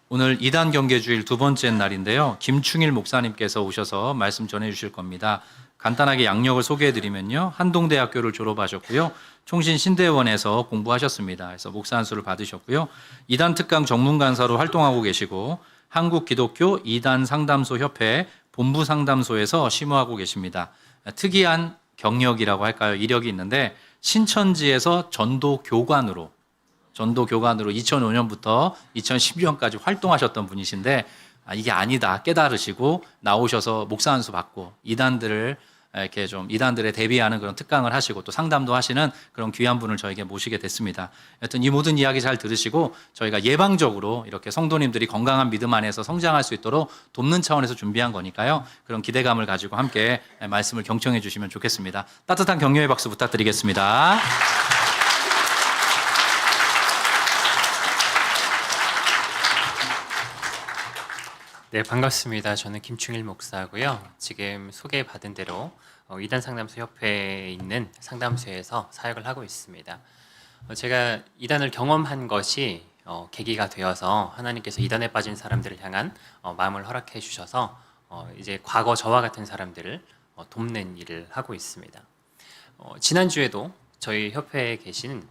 오늘 이단 경계주일 두 번째 날인데요. 김충일 목사님께서 오셔서 말씀 전해 주실 겁니다. 간단하게 양력을 소개해 드리면요. 한동대학교를 졸업하셨고요. 총신 신대원에서 공부하셨습니다. 그래서 목사 안수를 받으셨고요. 이단 특강 전문 강사로 활동하고 계시고 한국기독교 이단 상담소 협회 본부 상담소에서 심호하고 계십니다. 특이한 경력이라고 할까요? 이력이 있는데 신천지에서 전도 교관으로 2005년부터 2010년까지 활동하셨던 분이신데 이게 아니다 깨달으시고 나오셔서 목사 안수 받고 이단들을 이렇게 좀 이단들에 대비하는 그런 특강을 하시고 또 상담도 하시는 그런 귀한 분을 저에게 모시게 됐습니다. 여튼 이 모든 이야기 잘 들으시고 저희가 예방적으로 이렇게 성도님들이 건강한 믿음 안에서 성장할 수 있도록 돕는 차원에서 준비한 거니까요. 그런 기대감을 가지고 함께 말씀을 경청해 주시면 좋겠습니다. 따뜻한 격려의 박수 부탁드리겠습니다. 네, 반갑습니다. 저는 김충일 목사고요. 지금 소개받은 대로 이단 상담소 협회에 있는 상담소에서 사역을 하고 있습니다. 제가 이단을 경험한 것이 계기가 되어서 하나님께서 이단에 빠진 사람들을 향한 마음을 허락해 주셔서 이제 과거 저와 같은 사람들을 돕는 일을 하고 있습니다. 지난주에도 저희 협회에 계신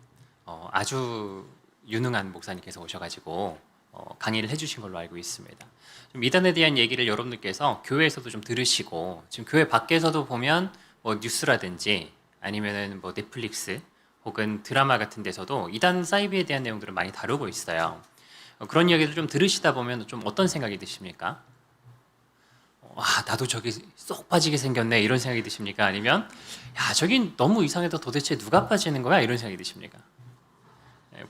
아주 유능한 목사님께서 오셔가지고 강의를 해주신 걸로 알고 있습니다. 좀 이단에 대한 얘기를 여러분들께서 교회에서도 좀 들으시고 지금 교회 밖에서도 보면 뭐 뉴스라든지 아니면은 뭐 넷플릭스 혹은 드라마 같은 데서도 이단 사이비에 대한 내용들을 많이 다루고 있어요. 그런 이야기를 좀 들으시다 보면 좀 어떤 생각이 드십니까? 나도 저기 쏙 빠지게 생겼네 이런 생각이 드십니까? 아니면 야 저긴 너무 이상해서 도대체 누가 빠지는 거야 이런 생각이 드십니까?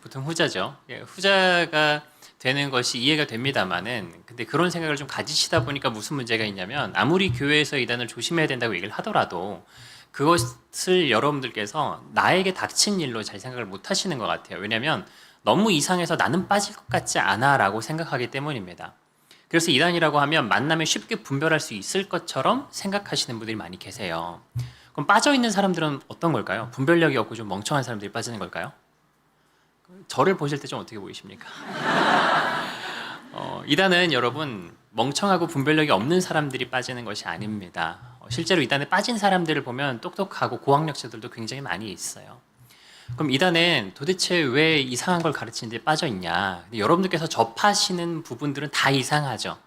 보통 후자죠. 후자가 되는 것이 이해가 됩니다만은 근데 그런 생각을 좀 가지시다 보니까 무슨 문제가 있냐면 아무리 교회에서 이단을 조심해야 된다고 얘기를 하더라도 그것을 여러분들께서 나에게 닥친 일로 잘 생각을 못 하시는 것 같아요. 왜냐하면 너무 이상해서 나는 빠질 것 같지 않아 라고 생각하기 때문입니다. 그래서 이단이라고 하면 만나면 쉽게 분별할 수 있을 것처럼 생각하시는 분들이 많이 계세요. 그럼 빠져있는 사람들은 어떤 걸까요? 분별력이 없고 좀 멍청한 사람들이 빠지는 걸까요? 저를 보실 때 좀 어떻게 보이십니까? 이단은 여러분 멍청하고 분별력이 없는 사람들이 빠지는 것이 아닙니다. 실제로 이단에 빠진 사람들을 보면 똑똑하고 고학력자들도 굉장히 많이 있어요. 그럼 이단은 도대체 왜 이상한 걸 가르치는데 빠져 있냐? 여러분들께서 접하시는 부분들은 다 이상하죠.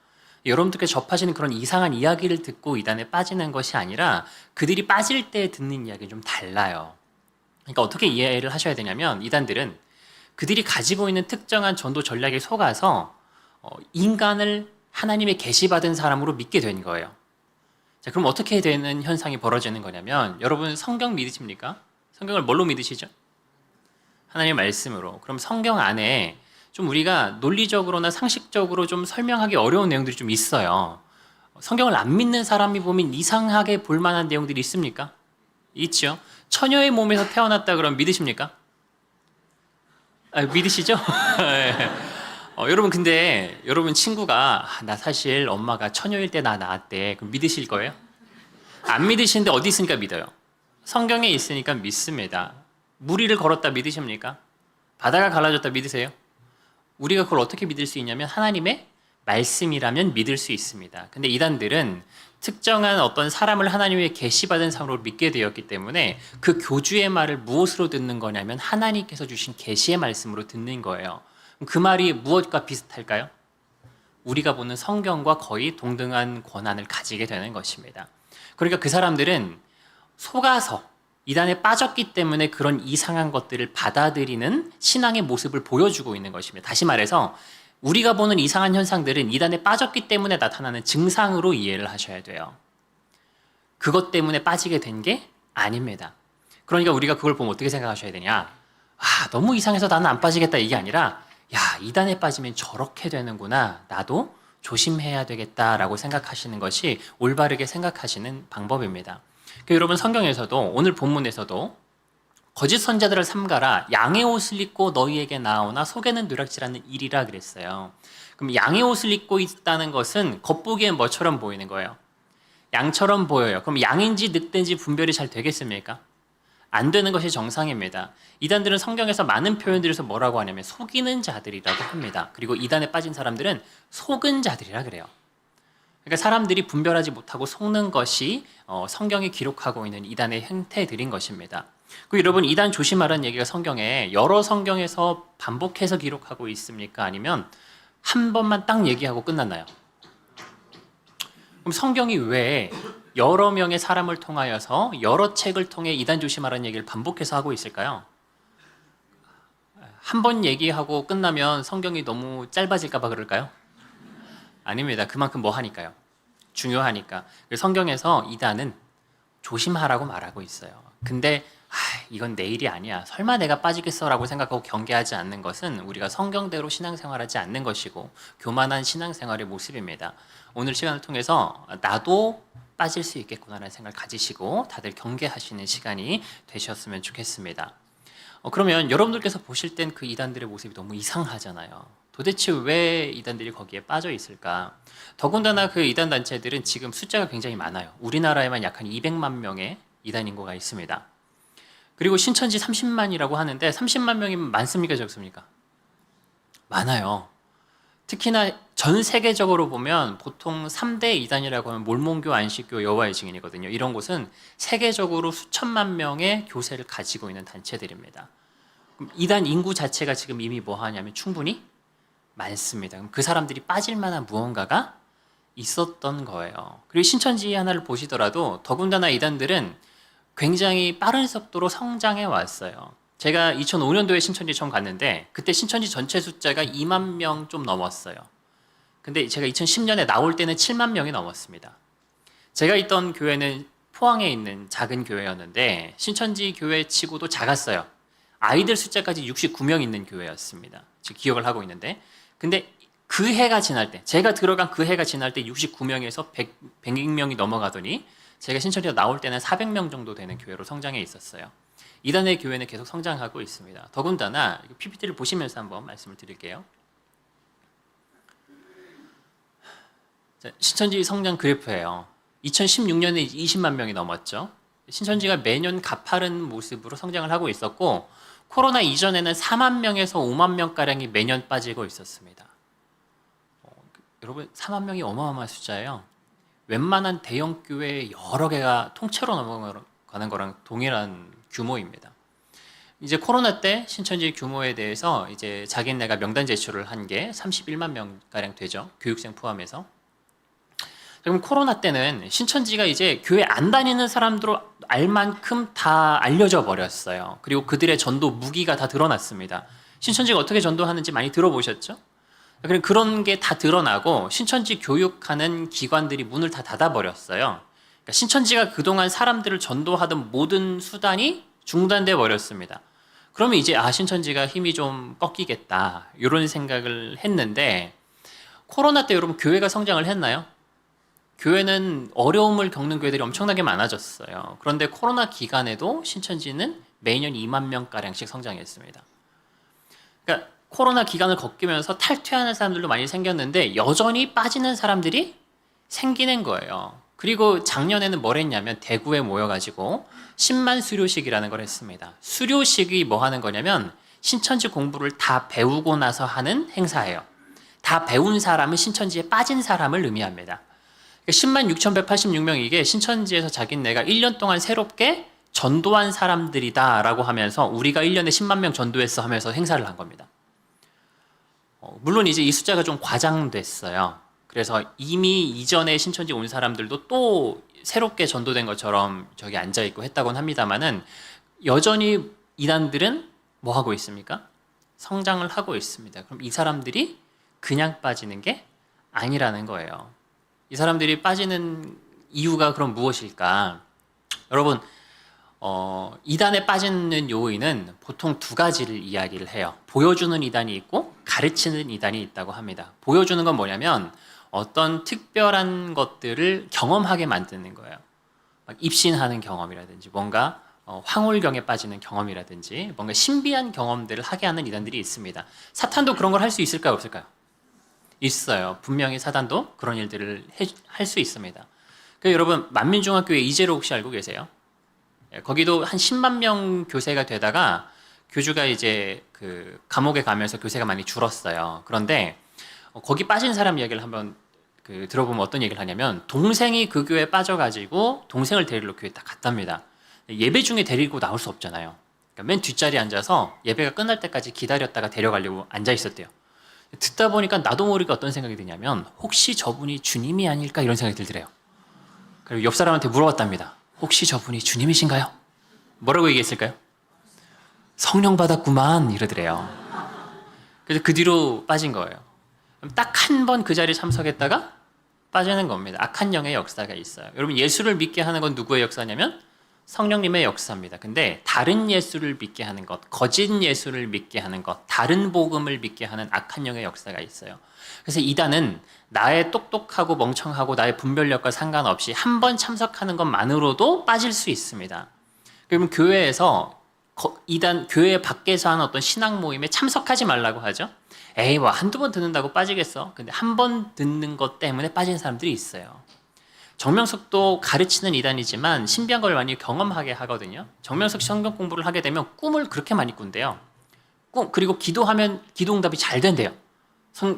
여러분들께서 접하시는 그런 이상한 이야기를 듣고 이단에 빠지는 것이 아니라 그들이 빠질 때 듣는 이야기는 좀 달라요. 그러니까 어떻게 이해를 하셔야 되냐면 이단들은 그들이 가지고 있는 특정한 전도 전략에 속아서 인간을 하나님의 계시받은 사람으로 믿게 된 거예요. 자, 그럼 어떻게 되는 현상이 벌어지는 거냐면 여러분 성경 믿으십니까? 성경을 뭘로 믿으시죠? 하나님의 말씀으로. 그럼 성경 안에 좀 우리가 논리적으로나 상식적으로 좀 설명하기 어려운 내용들이 좀 있어요. 성경을 안 믿는 사람이 보면 이상하게 볼 만한 내용들이 있습니까? 있죠. 처녀의 몸에서 태어났다 그러면 믿으십니까? 믿으시죠? 네. 여러분 근데 여러분 친구가 나 사실 엄마가 처녀일 때 나 낳았대. 그럼 믿으실 거예요? 안 믿으시는데 어디 있으니까 믿어요? 성경에 있으니까 믿습니다. 무리를 걸었다 믿으십니까? 바다가 갈라졌다 믿으세요? 우리가 그걸 어떻게 믿을 수 있냐면 하나님의 말씀이라면 믿을 수 있습니다. 근데 이단들은 특정한 어떤 사람을 하나님의 계시받은 사람으로 믿게 되었기 때문에 그 교주의 말을 무엇으로 듣는 거냐면 하나님께서 주신 계시의 말씀으로 듣는 거예요. 그 말이 무엇과 비슷할까요? 우리가 보는 성경과 거의 동등한 권한을 가지게 되는 것입니다. 그러니까 그 사람들은 속아서 이단에 빠졌기 때문에 그런 이상한 것들을 받아들이는 신앙의 모습을 보여주고 있는 것입니다. 다시 말해서 우리가 보는 이상한 현상들은 이단에 빠졌기 때문에 나타나는 증상으로 이해를 하셔야 돼요. 그것 때문에 빠지게 된 게 아닙니다. 그러니까 우리가 그걸 보면 어떻게 생각하셔야 되냐? 너무 이상해서 나는 안 빠지겠다 이게 아니라 이단에 빠지면 저렇게 되는구나. 나도 조심해야 되겠다라고 생각하시는 것이 올바르게 생각하시는 방법입니다. 여러분 성경에서도 오늘 본문에서도 거짓 선자들을 삼가라 양의 옷을 입고 너희에게 나오나 속에는 누락질하는 일이라 그랬어요. 그럼 양의 옷을 입고 있다는 것은 겉보기엔 뭐처럼 보이는 거예요? 양처럼 보여요. 그럼 양인지 늑대인지 분별이 잘 되겠습니까? 안 되는 것이 정상입니다. 이단들은 성경에서 많은 표현들에서 뭐라고 하냐면 속이는 자들이라고 합니다. 그리고 이단에 빠진 사람들은 속은 자들이라 그래요. 그러니까 사람들이 분별하지 못하고 속는 것이 성경이 기록하고 있는 이단의 형태들인 것입니다. 그 여러분, 이단 조심하라는 얘기가 성경에 여러 성경에서 반복해서 기록하고 있습니까? 아니면 한 번만 딱 얘기하고 끝났나요? 그럼 성경이 왜 여러 명의 사람을 통하여서 여러 책을 통해 이단 조심하라는 얘기를 반복해서 하고 있을까요? 한 번 얘기하고 끝나면 성경이 너무 짧아질까 봐 그럴까요? 아닙니다. 그만큼 뭐 하니까요? 중요하니까. 성경에서 이단은 조심하라고 말하고 있어요. 근데 이건 내 일이 아니야. 설마 내가 빠지겠어라고 생각하고 경계하지 않는 것은 우리가 성경대로 신앙생활하지 않는 것이고 교만한 신앙생활의 모습입니다. 오늘 시간을 통해서 나도 빠질 수 있겠구나라는 생각을 가지시고 다들 경계하시는 시간이 되셨으면 좋겠습니다. 그러면 여러분들께서 보실 땐 그 이단들의 모습이 너무 이상하잖아요. 도대체 왜 이단들이 거기에 빠져 있을까? 더군다나 그 이단 단체들은 지금 숫자가 굉장히 많아요. 우리나라에만 약 한 200만 명의 이단 인구가 있습니다. 그리고 신천지 30만이라고 하는데 30만 명이면 많습니까 적습니까? 많아요. 특히나 전 세계적으로 보면 보통 3대 이단이라고 하면 몰몬교, 안식교, 여호와의 증인이거든요. 이런 곳은 세계적으로 수천만 명의 교세를 가지고 있는 단체들입니다. 그럼 이단 인구 자체가 지금 이미 뭐 하냐면 충분히 많습니다. 그럼 그 사람들이 빠질 만한 무언가가 있었던 거예요. 그리고 신천지 하나를 보시더라도 더군다나 이단들은 굉장히 빠른 속도로 성장해 왔어요. 제가 2005년도에 신천지 처음 갔는데 그때 신천지 전체 숫자가 2만 명 좀 넘었어요. 근데 제가 2010년에 나올 때는 7만 명이 넘었습니다. 제가 있던 교회는 포항에 있는 작은 교회였는데 신천지 교회 치고도 작았어요. 아이들 숫자까지 69명 있는 교회였습니다. 지금 기억을 하고 있는데 근데 그 해가 지날 때 제가 들어간 그 해가 지날 때 69명에서 100명이 넘어가더니 제가 신천지가 나올 때는 400명 정도 되는 교회로 성장해 있었어요. 이단의 교회는 계속 성장하고 있습니다. 더군다나 PPT를 보시면서 한번 말씀을 드릴게요. 자, 신천지 성장 그래프예요. 2016년에 20만 명이 넘었죠. 신천지가 매년 가파른 모습으로 성장을 하고 있었고 코로나 이전에는 4만 명에서 5만 명가량이 매년 빠지고 있었습니다. 여러분 4만 명이 어마어마한 숫자예요. 웬만한 대형 교회 여러 개가 통째로 넘어가는 거랑 동일한 규모입니다. 이제 코로나 때 신천지 규모에 대해서 이제 자기네가 명단 제출을 한 게 31만 명 가량 되죠. 교육생 포함해서. 그럼 코로나 때는 신천지가 이제 교회 안 다니는 사람들로 알 만큼 다 알려져 버렸어요. 그리고 그들의 전도 무기가 다 드러났습니다. 신천지가 어떻게 전도하는지 많이 들어보셨죠? 그런 게 다 드러나고 신천지 교육하는 기관들이 문을 다 닫아버렸어요. 그러니까 신천지가 그동안 사람들을 전도하던 모든 수단이 중단돼 버렸습니다. 그러면 이제 신천지가 힘이 좀 꺾이겠다 이런 생각을 했는데 코로나 때 여러분 교회가 성장을 했나요? 교회는 어려움을 겪는 교회들이 엄청나게 많아졌어요. 그런데 코로나 기간에도 신천지는 매년 2만 명가량씩 성장했습니다. 그러니까 코로나 기간을 겪으면서 탈퇴하는 사람들도 많이 생겼는데 여전히 빠지는 사람들이 생기는 거예요. 그리고 작년에는 뭘 했냐면 대구에 모여가지고 10만 수료식이라는 걸 했습니다. 수료식이 뭐 하는 거냐면 신천지 공부를 다 배우고 나서 하는 행사예요. 다 배운 사람은 신천지에 빠진 사람을 의미합니다. 10만 6,186명 이게 신천지에서 자기네가 1년 동안 새롭게 전도한 사람들이다 라고 하면서 우리가 1년에 10만 명 전도했어 하면서 행사를 한 겁니다. 물론 이제 이 숫자가 좀 과장됐어요. 그래서 이미 이전에 신천지 온 사람들도 또 새롭게 전도된 것처럼 저기 앉아있고 했다고는 합니다만은 여전히 이단들은 뭐 하고 있습니까? 성장을 하고 있습니다. 그럼 이 사람들이 그냥 빠지는 게 아니라는 거예요. 이 사람들이 빠지는 이유가 그럼 무엇일까? 여러분, 이단에 빠지는 요인은 보통 두 가지를 이야기를 해요. 보여주는 이단이 있고 가르치는 이단이 있다고 합니다. 보여주는 건 뭐냐면 어떤 특별한 것들을 경험하게 만드는 거예요. 막 입신하는 경험이라든지 뭔가 황홀경에 빠지는 경험이라든지 뭔가 신비한 경험들을 하게 하는 이단들이 있습니다. 사탄도 그런 걸 할 수 있을까요? 없을까요? 있어요. 분명히 사단도 그런 일들을 할 수 있습니다. 그러니까 여러분 만민중학교의 이재로 혹시 알고 계세요? 거기도 한 10만 명 교세가 되다가 교주가 이제 그 감옥에 가면서 교세가 많이 줄었어요. 그런데 거기 빠진 사람 이야기를 한번 들어보면 어떤 얘기를 하냐면 동생이 그 교회에 빠져가지고 동생을 데리러 교회에 딱 갔답니다. 예배 중에 데리고 나올 수 없잖아요. 그러니까 맨 뒷자리에 앉아서 예배가 끝날 때까지 기다렸다가 데려가려고 앉아 있었대요. 듣다 보니까 나도 모르게 어떤 생각이 드냐면 혹시 저분이 주님이 아닐까 이런 생각이 들더래요. 그리고 옆 사람한테 물어봤답니다. 혹시 저분이 주님이신가요? 뭐라고 얘기했을까요? 성령 받았구만 이러더래요. 그래서 그 뒤로 빠진 거예요. 딱 한 번 그 자리에 참석했다가 빠지는 겁니다. 악한 영의 역사가 있어요. 여러분 예수를 믿게 하는 건 누구의 역사냐면 성령님의 역사입니다. 근데 다른 예수를 믿게 하는 것, 거짓 예수를 믿게 하는 것, 다른 복음을 믿게 하는 악한 영의 역사가 있어요. 그래서 이단은 나의 똑똑하고 멍청하고 나의 분별력과 상관없이 한 번 참석하는 것만으로도 빠질 수 있습니다. 그러면 교회에서 이단 교회 밖에서 하는 어떤 신앙 모임에 참석하지 말라고 하죠. 에이 뭐 한두 번 듣는다고 빠지겠어. 근데 한 번 듣는 것 때문에 빠진 사람들이 있어요. 정명석도 가르치는 이단이지만 신비한 걸 많이 경험하게 하거든요. 정명석 성경 공부를 하게 되면 꿈을 그렇게 많이 꾼대요. 그리고 기도하면 기도응답이 잘 된대요.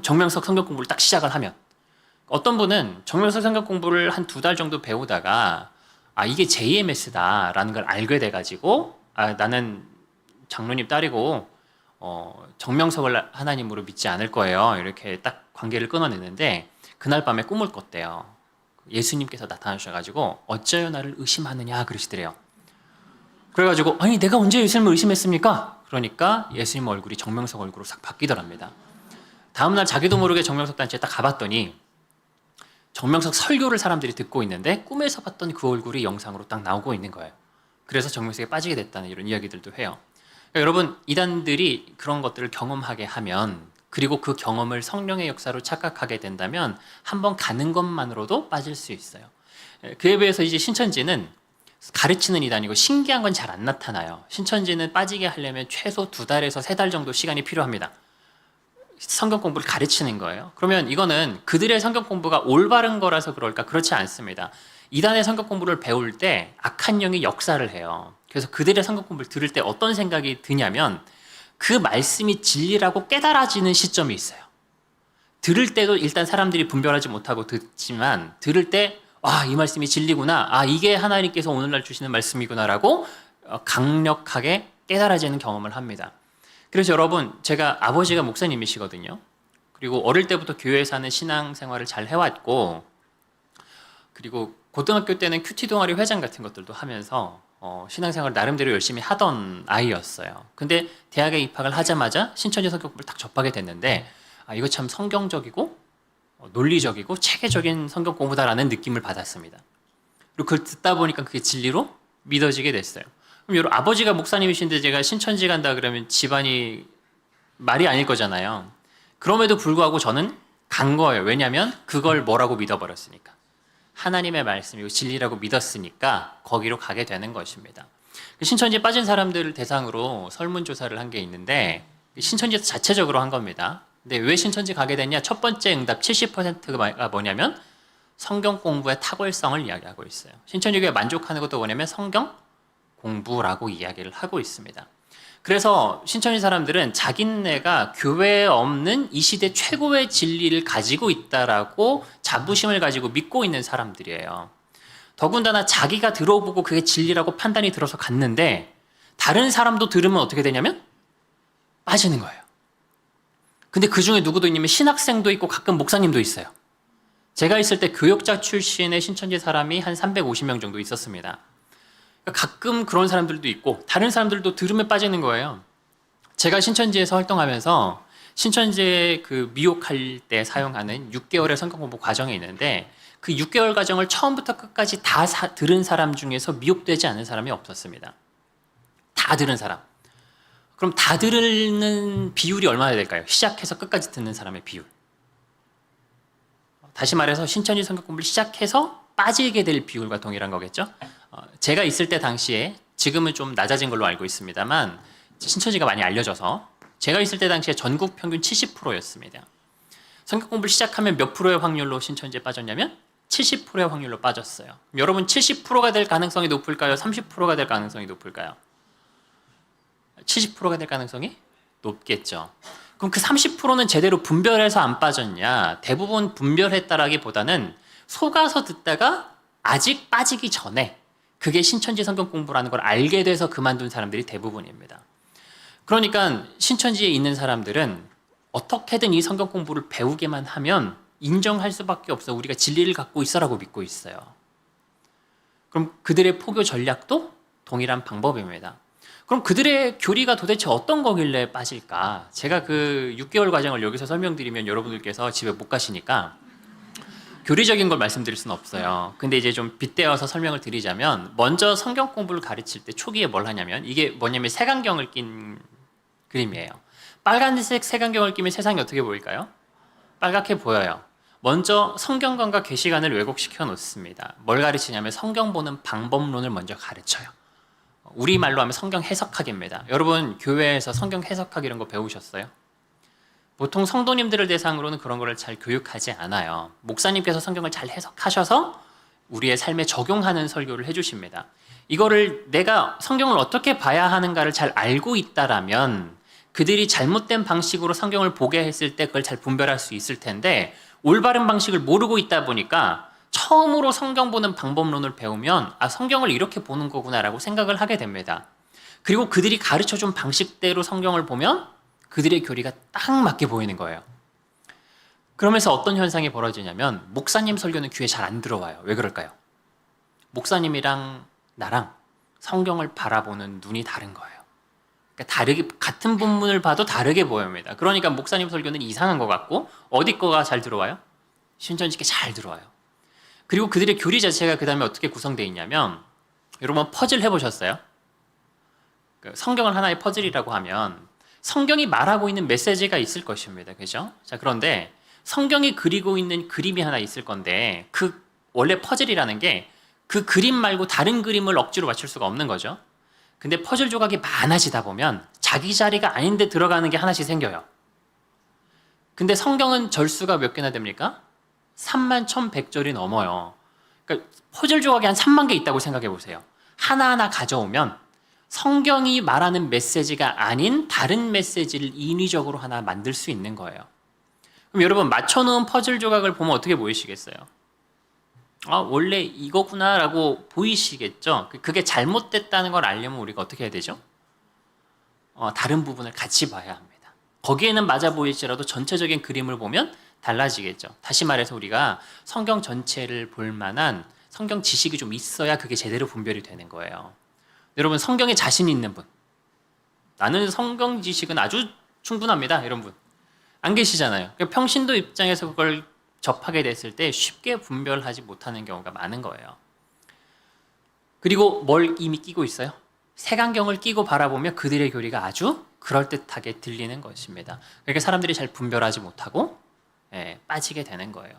정명석 성경 공부를 딱 시작을 하면. 어떤 분은 정명석 성경 공부를 한 2달 정도 배우다가 이게 JMS다라는 걸 알게 돼가지고 나는 장로님 딸이고 정명석을 하나님으로 믿지 않을 거예요. 이렇게 딱 관계를 끊어내는데 그날 밤에 꿈을 꿨대요. 예수님께서 나타나셔가지고 어째요 나를 의심하느냐 그러시더래요. 그래가지고 아니 내가 언제 예수님을 의심했습니까? 그러니까 예수님 얼굴이 정명석 얼굴로 싹 바뀌더랍니다. 다음날 자기도 모르게 정명석 단체에 딱 가봤더니 정명석 설교를 사람들이 듣고 있는데 꿈에서 봤던 그 얼굴이 영상으로 딱 나오고 있는 거예요. 그래서 정명석에 빠지게 됐다는 이런 이야기들도 해요. 그러니까 여러분 이단들이 그런 것들을 경험하게 하면 그리고 그 경험을 성령의 역사로 착각하게 된다면 한번 가는 것만으로도 빠질 수 있어요. 그에 비해서 이제 신천지는 가르치는 이단이고 신기한 건 잘 안 나타나요. 신천지는 빠지게 하려면 최소 2달에서 3달 정도 시간이 필요합니다. 성경 공부를 가르치는 거예요. 그러면 이거는 그들의 성경 공부가 올바른 거라서 그럴까? 그렇지 않습니다. 이단의 성경 공부를 배울 때 악한 영이 역사를 해요. 그래서 그들의 성경 공부를 들을 때 어떤 생각이 드냐면 그 말씀이 진리라고 깨달아지는 시점이 있어요. 들을 때도 일단 사람들이 분별하지 못하고 듣지만 들을 때 이 말씀이 진리구나. 이게 하나님께서 오늘날 주시는 말씀이구나라고 강력하게 깨달아지는 경험을 합니다. 그래서 여러분 제가 아버지가 목사님이시거든요. 그리고 어릴 때부터 교회에서 하는 신앙생활을 잘 해왔고 그리고 고등학교 때는 큐티 동아리 회장 같은 것들도 하면서 신앙생활을 나름대로 열심히 하던 아이였어요. 근데 대학에 입학을 하자마자 신천지 성경공부를 딱 접하게 됐는데 이거 참 성경적이고 논리적이고 체계적인 성경 공부다라는 느낌을 받았습니다. 그리고 그걸 듣다 보니까 그게 진리로 믿어지게 됐어요. 그럼 여러분 아버지가 목사님이신데 제가 신천지 간다 그러면 집안이 말이 아닐 거잖아요. 그럼에도 불구하고 저는 간 거예요. 왜냐하면 그걸 뭐라고 믿어버렸으니까. 하나님의 말씀이고 진리라고 믿었으니까 거기로 가게 되는 것입니다. 신천지에 빠진 사람들을 대상으로 설문조사를 한 게 있는데 신천지에서 자체적으로 한 겁니다. 근데 왜 신천지 가게 됐냐? 첫 번째 응답 70%가 뭐냐면 성경 공부의 탁월성을 이야기하고 있어요. 신천지교회 만족하는 것도 뭐냐면 성경 공부라고 이야기를 하고 있습니다. 그래서 신천지 사람들은 자기네가 교회에 없는 이 시대 최고의 진리를 가지고 있다라고 자부심을 가지고 믿고 있는 사람들이에요. 더군다나 자기가 들어보고 그게 진리라고 판단이 들어서 갔는데 다른 사람도 들으면 어떻게 되냐면 빠지는 거예요. 근데 그 중에 누구도 있냐면 신학생도 있고 가끔 목사님도 있어요. 제가 있을 때 교역자 출신의 신천지 사람이 한 350명 정도 있었습니다. 가끔 그런 사람들도 있고 다른 사람들도 들으면 빠지는 거예요. 제가 신천지에서 활동하면서 신천지에 그 미혹할 때 사용하는 6개월의 성경 공부 과정이 있는데 그 6개월 과정을 처음부터 끝까지 다 들은 사람 중에서 미혹되지 않은 사람이 없었습니다. 다 들은 사람. 그럼 다 들는 비율이 얼마나 될까요? 시작해서 끝까지 듣는 사람의 비율. 다시 말해서 신천지 성경 공부를 시작해서 빠지게 될 비율과 동일한 거겠죠. 제가 있을 때 당시에 지금은 좀 낮아진 걸로 알고 있습니다만 신천지가 많이 알려져서 제가 있을 때 당시에 전국 평균 70%였습니다. 성경 공부를 시작하면 몇 프로의 확률로 신천지에 빠졌냐면 70%의 확률로 빠졌어요. 여러분 70%가 될 가능성이 높을까요? 30%가 될 가능성이 높을까요? 70%가 될 가능성이 높겠죠. 그럼 그 30%는 제대로 분별해서 안 빠졌냐? 대부분 분별했다라기보다는 속아서 듣다가 아직 빠지기 전에 그게 신천지 성경 공부라는 걸 알게 돼서 그만둔 사람들이 대부분입니다. 그러니까 신천지에 있는 사람들은 어떻게든 이 성경 공부를 배우게만 하면 인정할 수밖에 없어. 우리가 진리를 갖고 있어라고 믿고 있어요. 그럼 그들의 포교 전략도 동일한 방법입니다. 그럼 그들의 교리가 도대체 어떤 거길래 빠질까? 제가 그 6개월 과정을 여기서 설명드리면 여러분들께서 집에 못 가시니까 교리적인 걸 말씀드릴 수는 없어요. 근데 이제 좀 빗대어서 설명을 드리자면 먼저 성경 공부를 가르칠 때 초기에 뭘 하냐면 이게 뭐냐면 색안경을 낀 그림이에요. 빨간색 색안경을 끼면 세상이 어떻게 보일까요? 빨갛게 보여요. 먼저 성경관과 계시관을 왜곡시켜 놓습니다. 뭘 가르치냐면 성경 보는 방법론을 먼저 가르쳐요. 우리말로 하면 성경 해석학입니다. 여러분 교회에서 성경 해석학 이런 거 배우셨어요? 보통 성도님들을 대상으로는 그런 거를 잘 교육하지 않아요. 목사님께서 성경을 잘 해석하셔서 우리의 삶에 적용하는 설교를 해주십니다. 이거를 내가 성경을 어떻게 봐야 하는가를 잘 알고 있다라면 그들이 잘못된 방식으로 성경을 보게 했을 때 그걸 잘 분별할 수 있을 텐데 올바른 방식을 모르고 있다 보니까 처음으로 성경 보는 방법론을 배우면 아 성경을 이렇게 보는 거구나라고 생각을 하게 됩니다. 그리고 그들이 가르쳐준 방식대로 성경을 보면 그들의 교리가 딱 맞게 보이는 거예요. 그러면서 어떤 현상이 벌어지냐면 목사님 설교는 귀에 잘 안 들어와요. 왜 그럴까요? 목사님이랑 나랑 성경을 바라보는 눈이 다른 거예요. 그러니까 다르게 같은 본문을 봐도 다르게 보입니다. 그러니까 목사님 설교는 이상한 것 같고 어디 거가 잘 들어와요? 신천지께 잘 들어와요. 그리고 그들의 교리 자체가 그 다음에 어떻게 구성되어 있냐면 여러분 퍼즐 해보셨어요? 성경을 하나의 퍼즐이라고 하면 성경이 말하고 있는 메시지가 있을 것입니다. 그죠? 자, 그런데 성경이 그리고 있는 그림이 하나 있을 건데 그 원래 퍼즐이라는 게 그 그림 말고 다른 그림을 억지로 맞출 수가 없는 거죠. 근데 퍼즐 조각이 많아지다 보면 자기 자리가 아닌데 들어가는 게 하나씩 생겨요. 근데 성경은 절수가 몇 개나 됩니까? 31,100절이 넘어요. 그러니까 퍼즐 조각이 한 3만 개 있다고 생각해 보세요. 하나하나 가져오면 성경이 말하는 메시지가 아닌 다른 메시지를 인위적으로 하나 만들 수 있는 거예요. 그럼 여러분 맞춰놓은 퍼즐 조각을 보면 어떻게 보이시겠어요? 아 원래 이거구나라고 보이시겠죠? 그게 잘못됐다는 걸 알려면 우리가 어떻게 해야 되죠? 다른 부분을 같이 봐야 합니다. 거기에는 맞아 보일지라도 전체적인 그림을 보면 달라지겠죠. 다시 말해서 우리가 성경 전체를 볼 만한 성경 지식이 좀 있어야 그게 제대로 분별이 되는 거예요. 여러분 성경에 자신 있는 분, 나는 성경 지식은 아주 충분합니다 이런 분 안 계시잖아요. 평신도 입장에서 그걸 접하게 됐을 때 쉽게 분별하지 못하는 경우가 많은 거예요. 그리고 뭘 이미 끼고 있어요? 색안경을 끼고 바라보면 그들의 교리가 아주 그럴듯하게 들리는 것입니다. 그러니까 사람들이 잘 분별하지 못하고 빠지게 되는 거예요.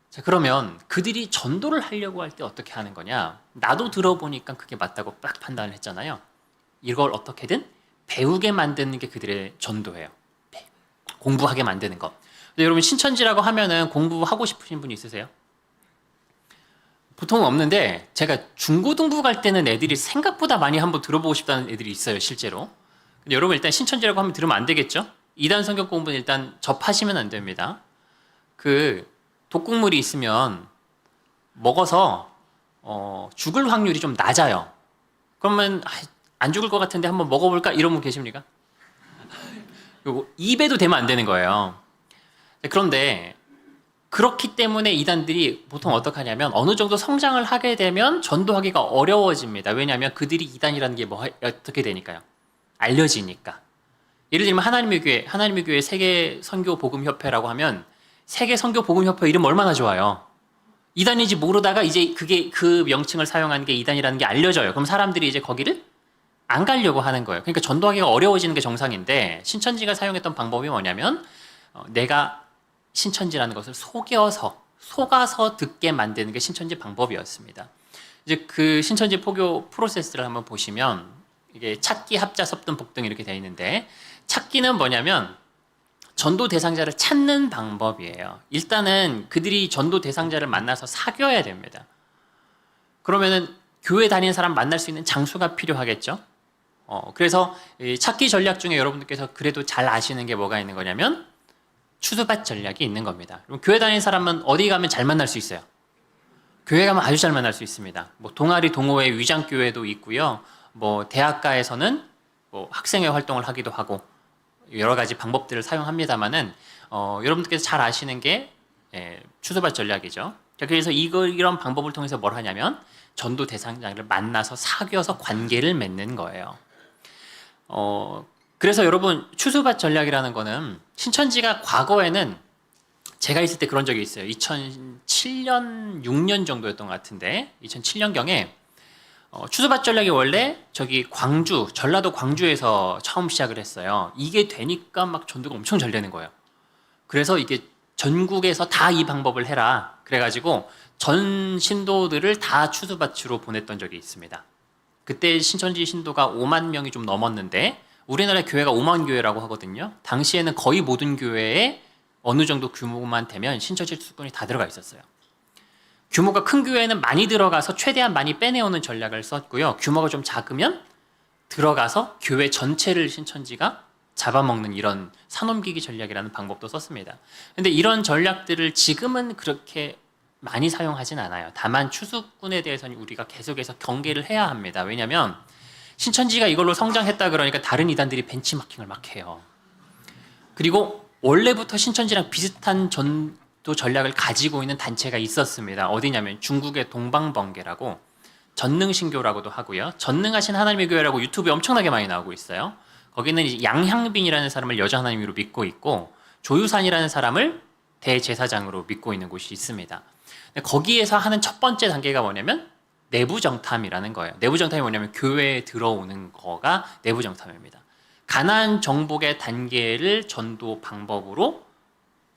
자, 그러면 그들이 전도를 하려고 할 때 어떻게 하는 거냐? 나도 들어보니까 그게 맞다고 딱 판단을 했잖아요. 이걸 어떻게든 배우게 만드는 게 그들의 전도예요. 공부하게 만드는 것. 근데 여러분 신천지라고 하면은 공부하고 싶으신 분 있으세요? 보통은 없는데 제가 중고등부 갈 때는 애들이 생각보다 많이 한번 들어보고 싶다는 애들이 있어요 실제로. 근데 여러분 일단 신천지라고 하면 들으면 안 되겠죠? 이단 성경 공부는 일단 접하시면 안 됩니다. 그 독극물이 있으면 먹어서 죽을 확률이 좀 낮아요. 그러면 안 죽을 것 같은데 한번 먹어볼까? 이런 분 계십니까? 입에도 대면 안 되는 거예요. 그런데 그렇기 때문에 이단들이 보통 어떻게 하냐면 어느 정도 성장을 하게 되면 전도하기가 어려워집니다. 왜냐하면 그들이 이단이라는 게 어떻게 되니까요? 알려지니까. 예를 들면 하나님의 교회 세계 선교 복음 협회라고 하면 세계 선교 복음 협회 이름 얼마나 좋아요. 이단인지 모르다가 이제 그게 그 명칭을 사용하는 게 이단이라는 게 알려져요. 그럼 사람들이 이제 거기를 안 가려고 하는 거예요. 그러니까 전도하기가 어려워지는 게 정상인데 신천지가 사용했던 방법이 뭐냐면 내가 신천지라는 것을 속아서 듣게 만드는 게 신천지 방법이었습니다. 이제 그 신천지 포교 프로세스를 한번 보시면 이게 찾기, 합자, 섭등, 복등 이렇게 되어 있는데 찾기는 뭐냐면 전도 대상자를 찾는 방법이에요. 일단은 그들이 전도 대상자를 만나서 사귀어야 됩니다. 그러면은 교회 다니는 사람 만날 수 있는 장소가 필요하겠죠. 그래서 이 찾기 전략 중에 여러분들께서 그래도 잘 아시는 게 뭐가 있는 거냐면 추수밭 전략이 있는 겁니다. 그럼 교회 다니는 사람은 어디 가면 잘 만날 수 있어요? 교회 가면 아주 잘 만날 수 있습니다. 뭐 동아리 동호회 위장교회도 있고요. 뭐 대학가에서는 뭐 학생회 활동을 하기도 하고 여러 가지 방법들을 사용합니다만은 여러분들께서 잘 아시는 게 추수밭 전략이죠. 그래서 이런 방법을 통해서 뭘 하냐면 전도 대상자를 만나서 사귀어서 관계를 맺는 거예요. 그래서 여러분 추수밭 전략이라는 거는 신천지가 과거에는 제가 있을 때 그런 적이 있어요. 2007년, 6년 정도였던 것 같은데 2007년경에 추수밭 전략이 원래 저기 광주, 전라도 광주에서 처음 시작을 했어요. 이게 되니까 막 전도가 엄청 잘 되는 거예요. 그래서 이게 전국에서 다 이 방법을 해라. 그래가지고 전 신도들을 다 추수밭으로 보냈던 적이 있습니다. 그때 신천지 신도가 5만 명이 좀 넘었는데 우리나라 교회가 5만 교회라고 하거든요. 당시에는 거의 모든 교회에 어느 정도 규모만 되면 신천지 추수꾼이 다 들어가 있었어요. 규모가 큰 교회는 많이 들어가서 최대한 많이 빼내오는 전략을 썼고요. 규모가 좀 작으면 들어가서 교회 전체를 신천지가 잡아먹는 이런 산옮기기 전략이라는 방법도 썼습니다. 근데 이런 전략들을 지금은 그렇게 많이 사용하진 않아요. 다만 추수꾼에 대해서는 우리가 계속해서 경계를 해야 합니다. 왜냐하면 신천지가 이걸로 성장했다 그러니까 다른 이단들이 벤치마킹을 막 해요. 그리고 원래부터 신천지랑 비슷한 전도 전략을 가지고 있는 단체가 있었습니다. 어디냐면 중국의 동방번개라고 전능신교라고도 하고요. 전능하신 하나님의 교회라고 유튜브에 엄청나게 많이 나오고 있어요. 거기는 이제 양향빈이라는 사람을 여자 하나님으로 믿고 있고 조유산이라는 사람을 대제사장으로 믿고 있는 곳이 있습니다. 거기에서 하는 첫 번째 단계가 뭐냐면 내부 정탐이라는 거예요. 내부 정탐이 뭐냐면 교회에 들어오는 거가 내부 정탐입니다. 가나안 정복의 단계를 전도 방법으로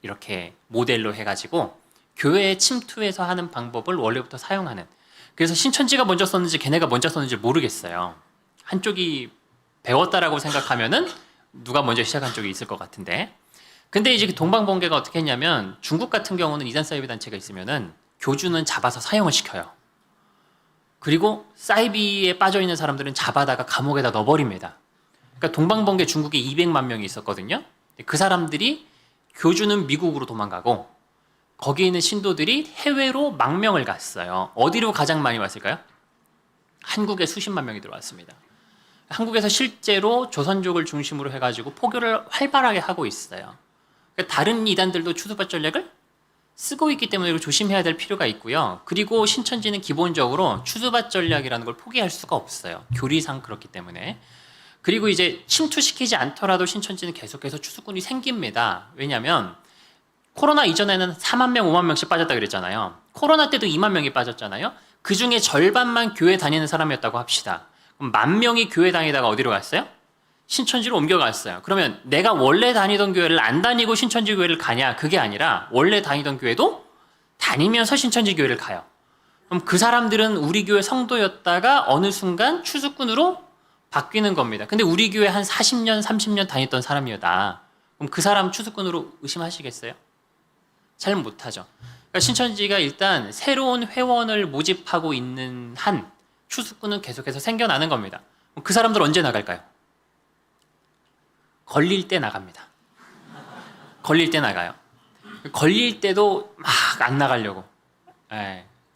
이렇게 모델로 해가지고 교회에 침투해서 하는 방법을 원래부터 사용하는. 그래서 신천지가 먼저 썼는지 걔네가 먼저 썼는지 모르겠어요. 한쪽이 배웠다라고 생각하면은 누가 먼저 시작한 쪽이 있을 것 같은데. 근데 이제 동방번개가 어떻게 했냐면 중국 같은 경우는 이단 사이비 단체가 있으면은 교주는 잡아서 사형을 시켜요. 그리고 사이비에 빠져 있는 사람들은 잡아다가 감옥에다 넣어버립니다. 그러니까 동방번개 중국에 200만 명이 있었거든요. 그 사람들이 교주는 미국으로 도망가고 거기 있는 신도들이 해외로 망명을 갔어요. 어디로 가장 많이 왔을까요? 한국에 수십만 명이 들어왔습니다. 한국에서 실제로 조선족을 중심으로 해가지고 포교를 활발하게 하고 있어요. 그러니까 다른 이단들도 추수밭 전략을 쓰고 있기 때문에 조심해야 될 필요가 있고요. 그리고 신천지는 기본적으로 추수밭 전략이라는 걸 포기할 수가 없어요. 교리상 그렇기 때문에. 그리고 이제 침투시키지 않더라도 신천지는 계속해서 추수꾼이 생깁니다. 왜냐하면 코로나 이전에는 4만 명, 5만 명씩 빠졌다 그랬잖아요. 코로나 때도 2만 명이 빠졌잖아요. 그 중에 절반만 교회 다니는 사람이었다고 합시다. 그럼 10,000명이 교회 다니다가 어디로 갔어요? 신천지로 옮겨갔어요. 그러면 내가 원래 다니던 교회를 안 다니고 신천지 교회를 가냐? 그게 아니라 원래 다니던 교회도 다니면서 신천지 교회를 가요. 그럼 그 사람들은 우리 교회 성도였다가 어느 순간 추수꾼으로 바뀌는 겁니다. 근데 우리 교회 한 40년, 30년 다녔던 사람이었다. 그럼 그 사람 추수꾼으로 의심하시겠어요? 잘 못하죠. 그러니까 신천지가 일단 새로운 회원을 모집하고 있는 한 추수꾼은 계속해서 생겨나는 겁니다. 그럼 그 사람들 언제 나갈까요? 걸릴 때 나갑니다. 걸릴 때 나가요. 걸릴 때도 막 안 나가려고.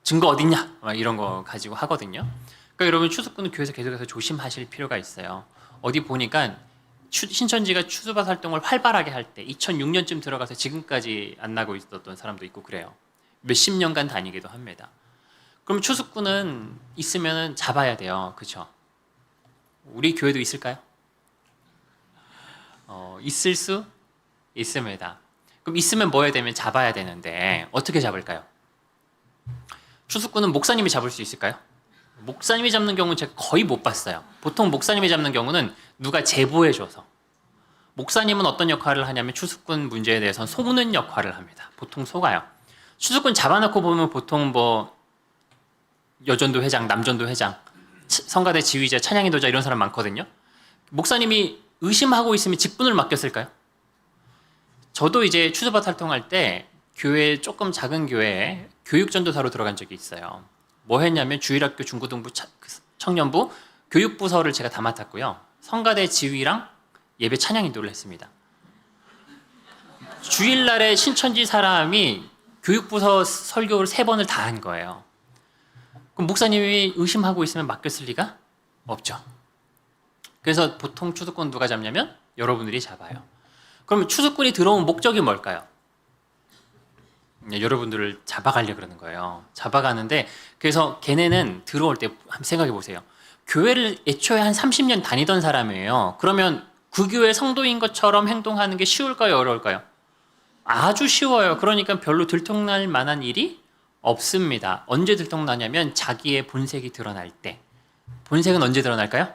증거 어딨냐? 막 이런 거 가지고 하거든요. 그러니까 여러분 추수꾼은 교회에서 계속해서 조심하실 필요가 있어요. 어디 보니까 신천지가 추수밭 활동을 활발하게 할 때 2006년쯤 들어가서 지금까지 안 나고 있었던 사람도 있고 그래요. 몇십 년간 다니기도 합니다. 그럼 추수꾼은 있으면 잡아야 돼요. 그렇죠? 우리 교회도 있을까요? 있을 수 있습니다. 그럼 있으면 뭐 해야 되면 잡아야 되는데 어떻게 잡을까요? 추수꾼은 목사님이 잡을 수 있을까요? 목사님이 잡는 경우는 제가 거의 못 봤어요. 보통 목사님이 잡는 경우는 누가 제보해줘서. 목사님은 어떤 역할을 하냐면 추수꾼 문제에 대해서는 속는 역할을 합니다. 보통 속아요. 추수꾼 잡아놓고 보면 보통 뭐 여전도 회장, 남전도 회장, 성가대 지휘자, 찬양인도자 이런 사람 많거든요. 목사님이 의심하고 있으면 직분을 맡겼을까요? 저도 이제 추수밭 활동할 때 교회 조금 작은 교회에 교육전도사로 들어간 적이 있어요. 뭐 했냐면 주일학교 중고등부 청년부 교육부서를 제가 다 맡았고요. 성가대 지휘랑 예배 찬양 인도를 했습니다. 주일날에 신천지 사람이 교육부서 설교를 3번을 다 한 거예요. 그럼 목사님이 의심하고 있으면 맡겼을 리가 없죠. 그래서 보통 추수꾼 누가 잡냐면 여러분들이 잡아요. 그러면 추수꾼이 들어온 목적이 뭘까요? 여러분들을 잡아가려고 그러는 거예요. 잡아가는데 그래서 걔네는 들어올 때 한번 생각해 보세요. 교회를 애초에 한 30년 다니던 사람이에요. 그러면 그 교회 성도인 것처럼 행동하는 게 쉬울까요? 어려울까요? 아주 쉬워요. 그러니까 별로 들통날 만한 일이 없습니다. 언제 들통나냐면 자기의 본색이 드러날 때. 본색은 언제 드러날까요?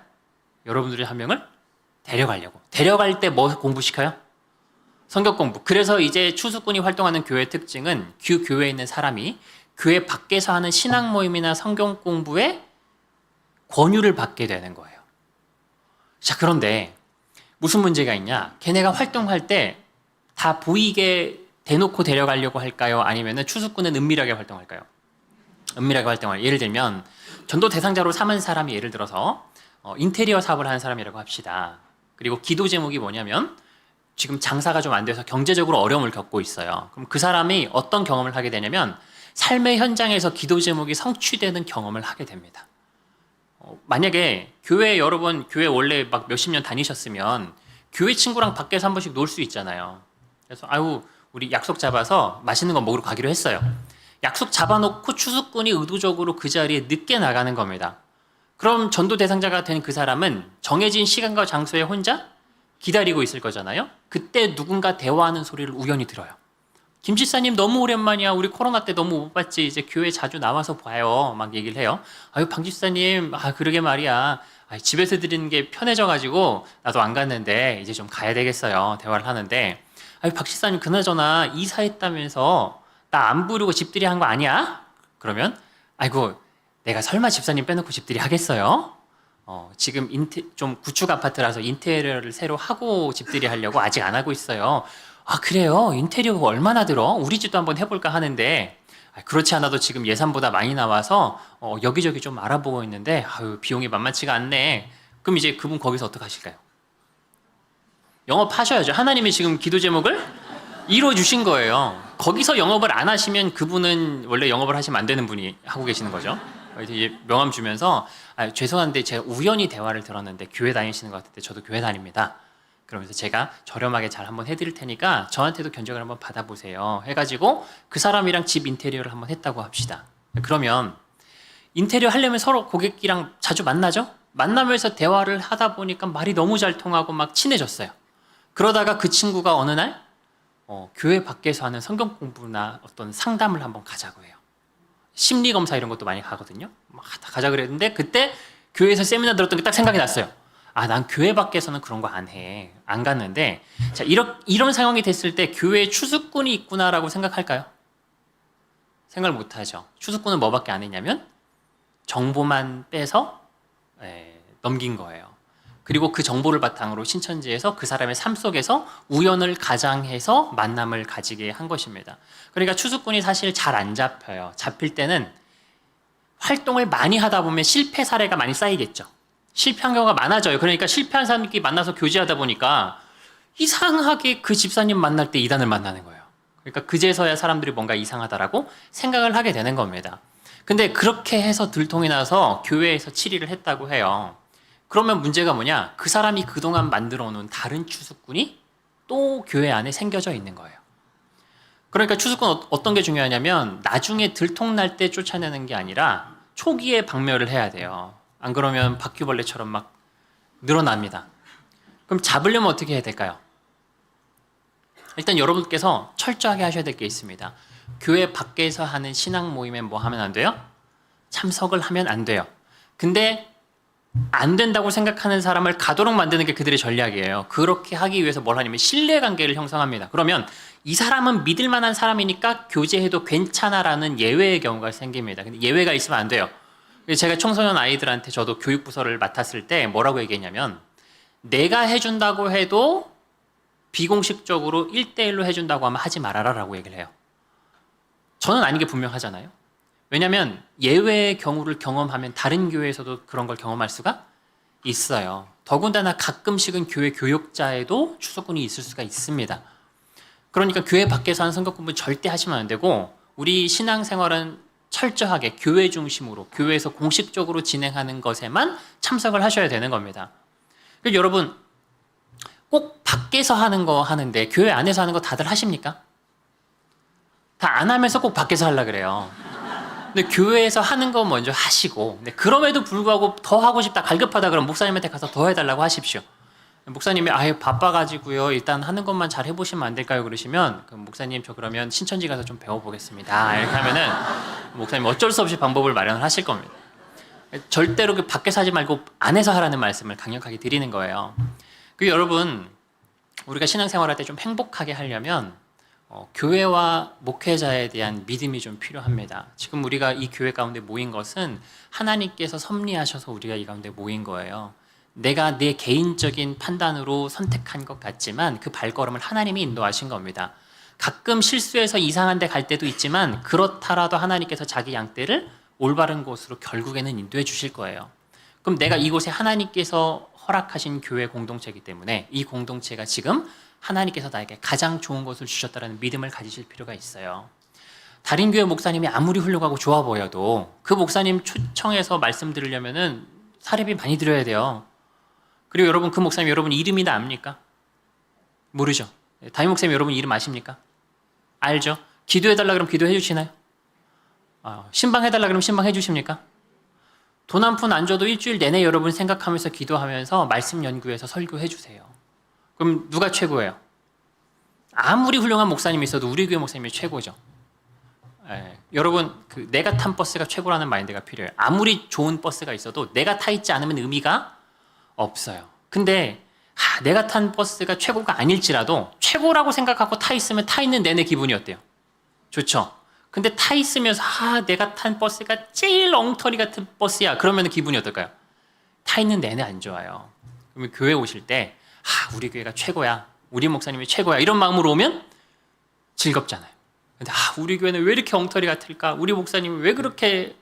여러분들이 한 명을 데려가려고. 데려갈 때 뭐 공부시켜요? 성경 공부. 그래서 이제 추수꾼이 활동하는 교회 특징은 그 교회에 있는 사람이 교회 밖에서 하는 신앙 모임이나 성경 공부에 권유를 받게 되는 거예요. 자, 그런데 무슨 문제가 있냐? 걔네가 활동할 때 다 보이게 대놓고 데려가려고 할까요? 아니면 추수꾼은 은밀하게 활동할까요? 은밀하게 활동할. 예를 들면 전도 대상자로 삼은 사람이 예를 들어서 인테리어 사업을 하는 사람이라고 합시다. 그리고 기도 제목이 뭐냐면 지금 장사가 좀 안 돼서 경제적으로 어려움을 겪고 있어요. 그럼 그 사람이 어떤 경험을 하게 되냐면 삶의 현장에서 기도 제목이 성취되는 경험을 하게 됩니다. 만약에 교회 여러분 교회 원래 막 몇십 년 다니셨으면 교회 친구랑 밖에서 한 번씩 놀 수 있잖아요. 그래서 아유 우리 약속 잡아서 맛있는 거 먹으러 가기로 했어요. 약속 잡아놓고 추수꾼이 의도적으로 그 자리에 늦게 나가는 겁니다. 그럼 전도 대상자가 된 그 사람은 정해진 시간과 장소에 혼자 기다리고 있을 거잖아요. 그때 누군가 대화하는 소리를 우연히 들어요. 김 집사님 너무 오랜만이야. 우리 코로나 때 너무 못 봤지. 이제 교회 자주 나와서 봐요. 막 얘기를 해요. 아유 방 집사님, 그러게 말이야. 집에서 드리는 게 편해져가지고 나도 안 갔는데 이제 좀 가야 되겠어요. 대화를 하는데 아유 박 집사님 그나저나 이사했다면서 나 안 부르고 집들이 한 거 아니야? 그러면 아이고 내가 설마 집사님 빼놓고 집들이 하겠어요? 지금 좀 구축 아파트라서 인테리어를 새로 하고 집들이 하려고 아직 안 하고 있어요. 아 그래요? 인테리어가 얼마나 들어? 우리 집도 한번 해볼까 하는데 그렇지 않아도 지금 예산보다 많이 나와서 여기저기 좀 알아보고 있는데 아유 비용이 만만치가 않네. 그럼 이제 그분 거기서 어떻게 하실까요? 영업하셔야죠. 하나님이 지금 기도 제목을 이루어주신 거예요. 거기서 영업을 안 하시면 그분은 원래 영업을 하시면 안 되는 분이 하고 계시는 거죠. 이제 명함 주면서 죄송한데 제가 우연히 대화를 들었는데 교회 다니시는 것 같은데 저도 교회 다닙니다. 그러면서 제가 저렴하게 잘 한번 해드릴 테니까 저한테도 견적을 한번 받아보세요. 해가지고 그 사람이랑 집 인테리어를 한번 했다고 합시다. 그러면 인테리어 하려면 서로 고객이랑 자주 만나죠? 만나면서 대화를 하다 보니까 말이 너무 잘 통하고 막 친해졌어요. 그러다가 그 친구가 어느 날 교회 밖에서 하는 성경 공부나 어떤 상담을 한번 가자고 해요. 심리검사 이런 것도 많이 가거든요. 막 가자 그랬는데 그때 교회에서 세미나 들었던 게 딱 생각이 났어요. 난 교회 밖에서는 그런 거 안 해. 안 갔는데 자 이런 상황이 됐을 때 교회에 추수꾼이 있구나라고 생각할까요? 생각을 못하죠. 추수꾼은 뭐밖에 안 했냐면 정보만 빼서 넘긴 거예요. 그리고 그 정보를 바탕으로 신천지에서 그 사람의 삶 속에서 우연을 가장해서 만남을 가지게 한 것입니다. 그러니까 추수꾼이 사실 잘 안 잡혀요. 잡힐 때는 활동을 많이 하다 보면 실패 사례가 많이 쌓이겠죠. 실패한 경우가 많아져요. 그러니까 실패한 사람끼리 만나서 교제하다 보니까 이상하게 그 집사님 만날 때 이단을 만나는 거예요. 그러니까 그제서야 사람들이 뭔가 이상하다라고 생각을 하게 되는 겁니다. 근데 그렇게 해서 들통이 나서 교회에서 치리를 했다고 해요. 그러면 문제가 뭐냐? 그 사람이 그동안 만들어 놓은 다른 추수꾼이 또 교회 안에 생겨져 있는 거예요. 그러니까 추수꾼 어떤 게 중요하냐면 나중에 들통날 때 쫓아내는 게 아니라 초기에 박멸을 해야 돼요. 안 그러면 바퀴벌레처럼 막 늘어납니다. 그럼 잡으려면 어떻게 해야 될까요? 일단 여러분께서 철저하게 하셔야 될 게 있습니다. 교회 밖에서 하는 신앙 모임에 뭐 하면 안 돼요? 참석을 하면 안 돼요. 근데 안 된다고 생각하는 사람을 가도록 만드는 게 그들의 전략이에요. 그렇게 하기 위해서 뭘 하냐면 신뢰관계를 형성합니다. 그러면 이 사람은 믿을 만한 사람이니까 교제해도 괜찮아라는 예외의 경우가 생깁니다. 근데 예외가 있으면 안 돼요. 제가 청소년 아이들한테 저도 교육부서를 맡았을 때 뭐라고 얘기했냐면 내가 해준다고 해도 비공식적으로 1대1로 해준다고 하면 하지 말아라라고 얘기를 해요. 저는 아닌 게 분명하잖아요. 왜냐하면 예외의 경우를 경험하면 다른 교회에서도 그런 걸 경험할 수가 있어요. 더군다나 가끔씩은 교회 교역자에도 추수꾼이 있을 수가 있습니다. 그러니까 교회 밖에서 하는 성경 공부는 절대 하시면 안 되고 우리 신앙생활은 철저하게 교회 중심으로 교회에서 공식적으로 진행하는 것에만 참석을 하셔야 되는 겁니다. 그러니까 여러분 꼭 밖에서 하는 거 하는데 교회 안에서 하는 거 다들 하십니까? 다 안 하면서 꼭 밖에서 하려고 그래요. 근데 교회에서 하는 거 먼저 하시고 근데 그럼에도 불구하고 더 하고 싶다 갈급하다 그러면 목사님한테 가서 더 해달라고 하십시오. 목사님이 아예 바빠가지고요 일단 하는 것만 잘 해보시면 안 될까요? 그러시면 그럼 목사님 저 그러면 신천지 가서 좀 배워보겠습니다. 이렇게 하면은 목사님 어쩔 수 없이 방법을 마련을 하실 겁니다. 절대로 그 밖에서 하지 말고 안에서 하라는 말씀을 강력하게 드리는 거예요. 그리고 여러분 우리가 신앙생활할 때 좀 행복하게 하려면 교회와 목회자에 대한 믿음이 좀 필요합니다. 지금 우리가 이 교회 가운데 모인 것은 하나님께서 섭리하셔서 우리가 이 가운데 모인 거예요. 내가 내 개인적인 판단으로 선택한 것 같지만 그 발걸음을 하나님이 인도하신 겁니다. 가끔 실수해서 이상한 데 갈 때도 있지만 그렇다라도 하나님께서 자기 양떼를 올바른 곳으로 결국에는 인도해 주실 거예요. 그럼 내가 이곳에 하나님께서 허락하신 교회 공동체이기 때문에 이 공동체가 지금 하나님께서 나에게 가장 좋은 것을 주셨다는 믿음을 가지실 필요가 있어요. 다른 교회 목사님이 아무리 훌륭하고 좋아 보여도 그 목사님 초청해서 말씀 들으려면은 사례비 많이 드려야 돼요. 그리고 여러분 그 목사님 여러분 이름이나 압니까? 모르죠. 담임 목사님 여러분 이름 아십니까? 알죠. 기도해달라 그러면 기도해 주시나요? 신방해달라 그러면 신방해 주십니까? 돈 한 푼 안 줘도 일주일 내내 여러분 생각하면서 기도하면서 말씀 연구해서 설교해 주세요. 그럼 누가 최고예요? 아무리 훌륭한 목사님이 있어도 우리 교회 목사님이 최고죠. 여러분 그 내가 탄 버스가 최고라는 마인드가 필요해요. 아무리 좋은 버스가 있어도 내가 타 있지 않으면 의미가 없어요. 근데 내가 탄 버스가 최고가 아닐지라도 최고라고 생각하고 타 있으면 타 있는 내내 기분이 어때요? 좋죠. 근데 타 있으면서 내가 탄 버스가 제일 엉터리 같은 버스야. 그러면 기분이 어떨까요? 타 있는 내내 안 좋아요. 그러면 교회 오실 때 우리 교회가 최고야. 우리 목사님이 최고야. 이런 마음으로 오면 즐겁잖아요. 근데 우리 교회는 왜 이렇게 엉터리 같을까? 우리 목사님이 왜 그렇게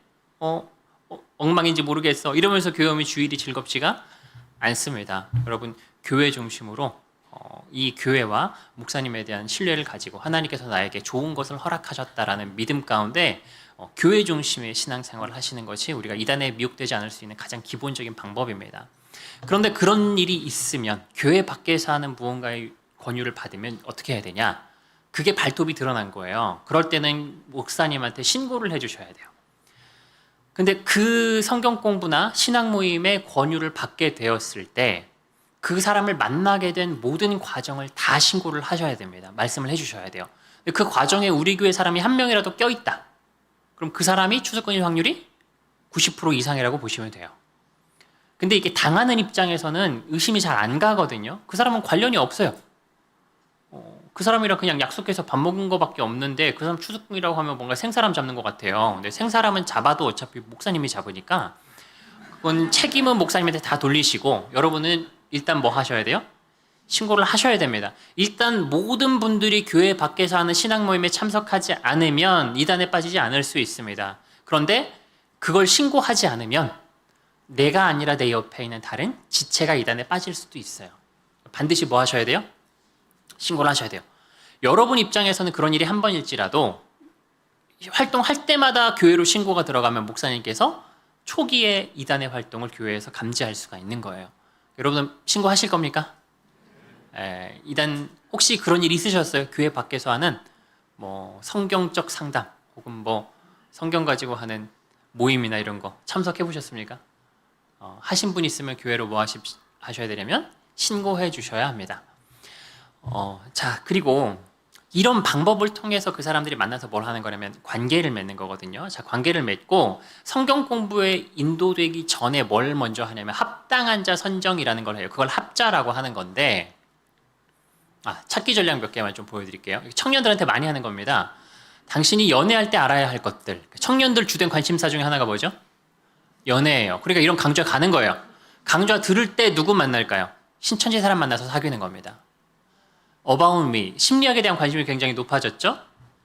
엉망인지 모르겠어. 이러면서 교회 오면 주일이 즐겁지가 않습니다. 여러분 교회 중심으로 이 교회와 목사님에 대한 신뢰를 가지고 하나님께서 나에게 좋은 것을 허락하셨다라는 믿음 가운데 교회 중심의 신앙생활을 하시는 것이 우리가 이단에 미혹되지 않을 수 있는 가장 기본적인 방법입니다. 그런데 그런 일이 있으면 교회 밖에서 하는 무언가의 권유를 받으면 어떻게 해야 되냐? 그게 발톱이 드러난 거예요. 그럴 때는 목사님한테 신고를 해주셔야 돼요. 근데 그 성경 공부나 신앙 모임의 권유를 받게 되었을 때 그 사람을 만나게 된 모든 과정을 다 신고를 하셔야 됩니다. 말씀을 해주셔야 돼요. 그 과정에 우리 교회 사람이 한 명이라도 껴있다. 그럼 그 사람이 추수꾼일 확률이 90% 이상이라고 보시면 돼요. 근데 이게 당하는 입장에서는 의심이 잘 안 가거든요. 그 사람은 관련이 없어요. 그 사람이랑 그냥 약속해서 밥 먹은 거밖에 없는데 그 사람 추수꾼이라고 하면 뭔가 생사람 잡는 것 같아요. 근데 생사람은 잡아도 어차피 목사님이 잡으니까 그건 책임은 목사님한테 다 돌리시고 여러분은 일단 뭐 하셔야 돼요? 신고를 하셔야 됩니다. 일단 모든 분들이 교회 밖에서 하는 신앙 모임에 참석하지 않으면 이단에 빠지지 않을 수 있습니다. 그런데 그걸 신고하지 않으면 내가 아니라 내 옆에 있는 다른 지체가 이단에 빠질 수도 있어요. 반드시 뭐 하셔야 돼요? 신고를 하셔야 돼요. 여러분 입장에서는 그런 일이 한 번일지라도 활동할 때마다 교회로 신고가 들어가면 목사님께서 초기에 이단의 활동을 교회에서 감지할 수가 있는 거예요. 여러분 신고하실 겁니까? 이단 혹시 그런 일이 있으셨어요? 교회 밖에서 하는 뭐 성경적 상담 혹은 뭐 성경 가지고 하는 모임이나 이런 거 참석해 보셨습니까? 하신 분 있으면 교회로 뭐 하셔야 되냐면 신고해 주셔야 합니다. 자 그리고 이런 방법을 통해서 그 사람들이 만나서 뭘 하는 거냐면 관계를 맺는 거거든요. 자, 관계를 맺고 성경 공부에 인도되기 전에 뭘 먼저 하냐면 합당한 자 선정이라는 걸 해요. 그걸 합자라고 하는 건데 찾기 전략 몇 개만 좀 보여드릴게요. 청년들한테 많이 하는 겁니다. 당신이 연애할 때 알아야 할 것들. 청년들 주된 관심사 중에 하나가 뭐죠? 연애예요. 그러니까 이런 강좌 가는 거예요. 강좌 들을 때 누구 만날까요? 신천지 사람 만나서 사귀는 겁니다. About Me, 심리학에 대한 관심이 굉장히 높아졌죠.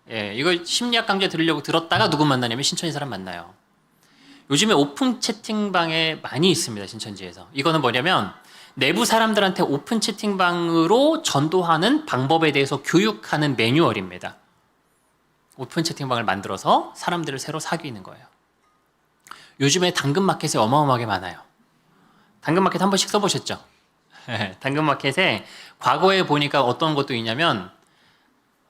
예, 이거 심리학 강좌 들으려고 들었다가 누구 만나냐면 신천지 사람 만나요. 요즘에 오픈 채팅방에 많이 있습니다. 신천지에서. 이거는 뭐냐면 내부 사람들한테 오픈 채팅방으로 전도하는 방법에 대해서 교육하는 매뉴얼입니다. 오픈 채팅방을 만들어서 사람들을 새로 사귀는 거예요. 요즘에 당근마켓에 어마어마하게 많아요. 당근마켓 한 번씩 써보셨죠? 당근마켓에 과거에 보니까 어떤 것도 있냐면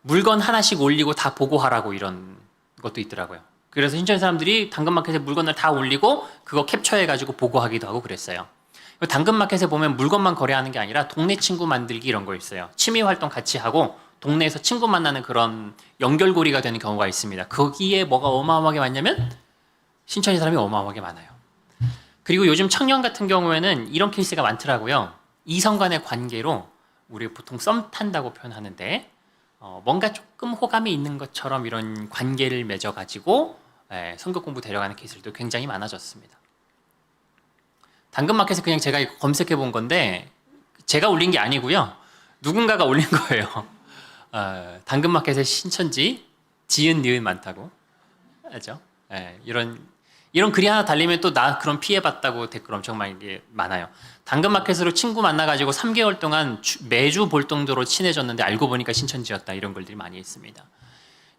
물건 하나씩 올리고 다 보고하라고 이런 것도 있더라고요. 그래서 신천 사람들이 당근마켓에 물건을 다 올리고 그거 캡처해가지고 보고하기도 하고 그랬어요. 당근마켓에 보면 물건만 거래하는 게 아니라 동네 친구 만들기 이런 거 있어요. 취미 활동 같이 하고 동네에서 친구 만나는 그런 연결고리가 되는 경우가 있습니다. 거기에 뭐가 어마어마하게 많냐면 신천지 사람이 어마어마하게 많아요. 그리고 요즘 청년 같은 경우에는 이런 케이스가 많더라고요. 이성 간의 관계로 우리 보통 썸 탄다고 표현하는데 뭔가 조금 호감이 있는 것처럼 이런 관계를 맺어가지고 성경 공부 데려가는 케이스들도 굉장히 많아졌습니다. 당근마켓에 그냥 제가 이거 검색해 본 건데 제가 올린 게 아니고요. 누군가가 올린 거예요. 당근마켓에 신천지 지은 니은 많다고 하죠. 이런 글이 하나 달리면 또 나 그런 피해봤다고 댓글 엄청 많아요. 당근마켓으로 친구 만나가지고 3개월 동안 매주 볼 정도로 친해졌는데 알고 보니까 신천지였다. 이런 글들이 많이 있습니다.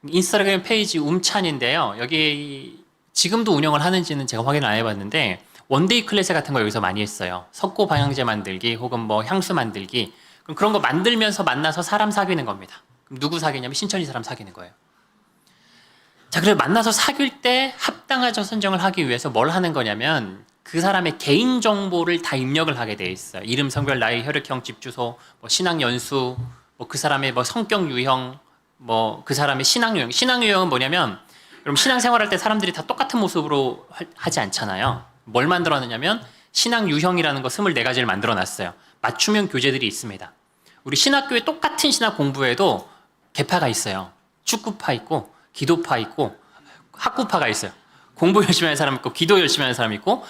인스타그램 페이지 움찬인데요. 여기 지금도 운영을 하는지는 제가 확인을 안 해봤는데 원데이 클래스 같은 거 여기서 많이 했어요. 석고 방향제 만들기 혹은 뭐 향수 만들기. 그럼 그런 거 만들면서 만나서 사람 사귀는 겁니다. 그럼 누구 사귀냐면 신천지 사람 사귀는 거예요. 자, 그래서 만나서 사귈 때 합당한 선정을 하기 위해서 뭘 하는 거냐면 그 사람의 개인 정보를 다 입력을 하게 돼 있어요. 이름, 성별, 나이, 혈액형, 집 주소, 뭐 신앙 연수, 뭐 그 사람의 뭐 성격 유형, 뭐 그 사람의 신앙 유형. 신앙 유형은 뭐냐면 여러분 신앙생활할 때 사람들이 다 똑같은 모습으로 하지 않잖아요. 뭘 만들어놨냐면 신앙 유형이라는 거 24가지를 만들어놨어요. 맞춤형 교재들이 있습니다. 우리 신학교에 똑같은 신학 공부에도 계파가 있어요. 축구파 있고 기도파 있고 학구파가 있어요. 공부 열심히 하는 사람 있고 기도 열심히 하는 사람 있고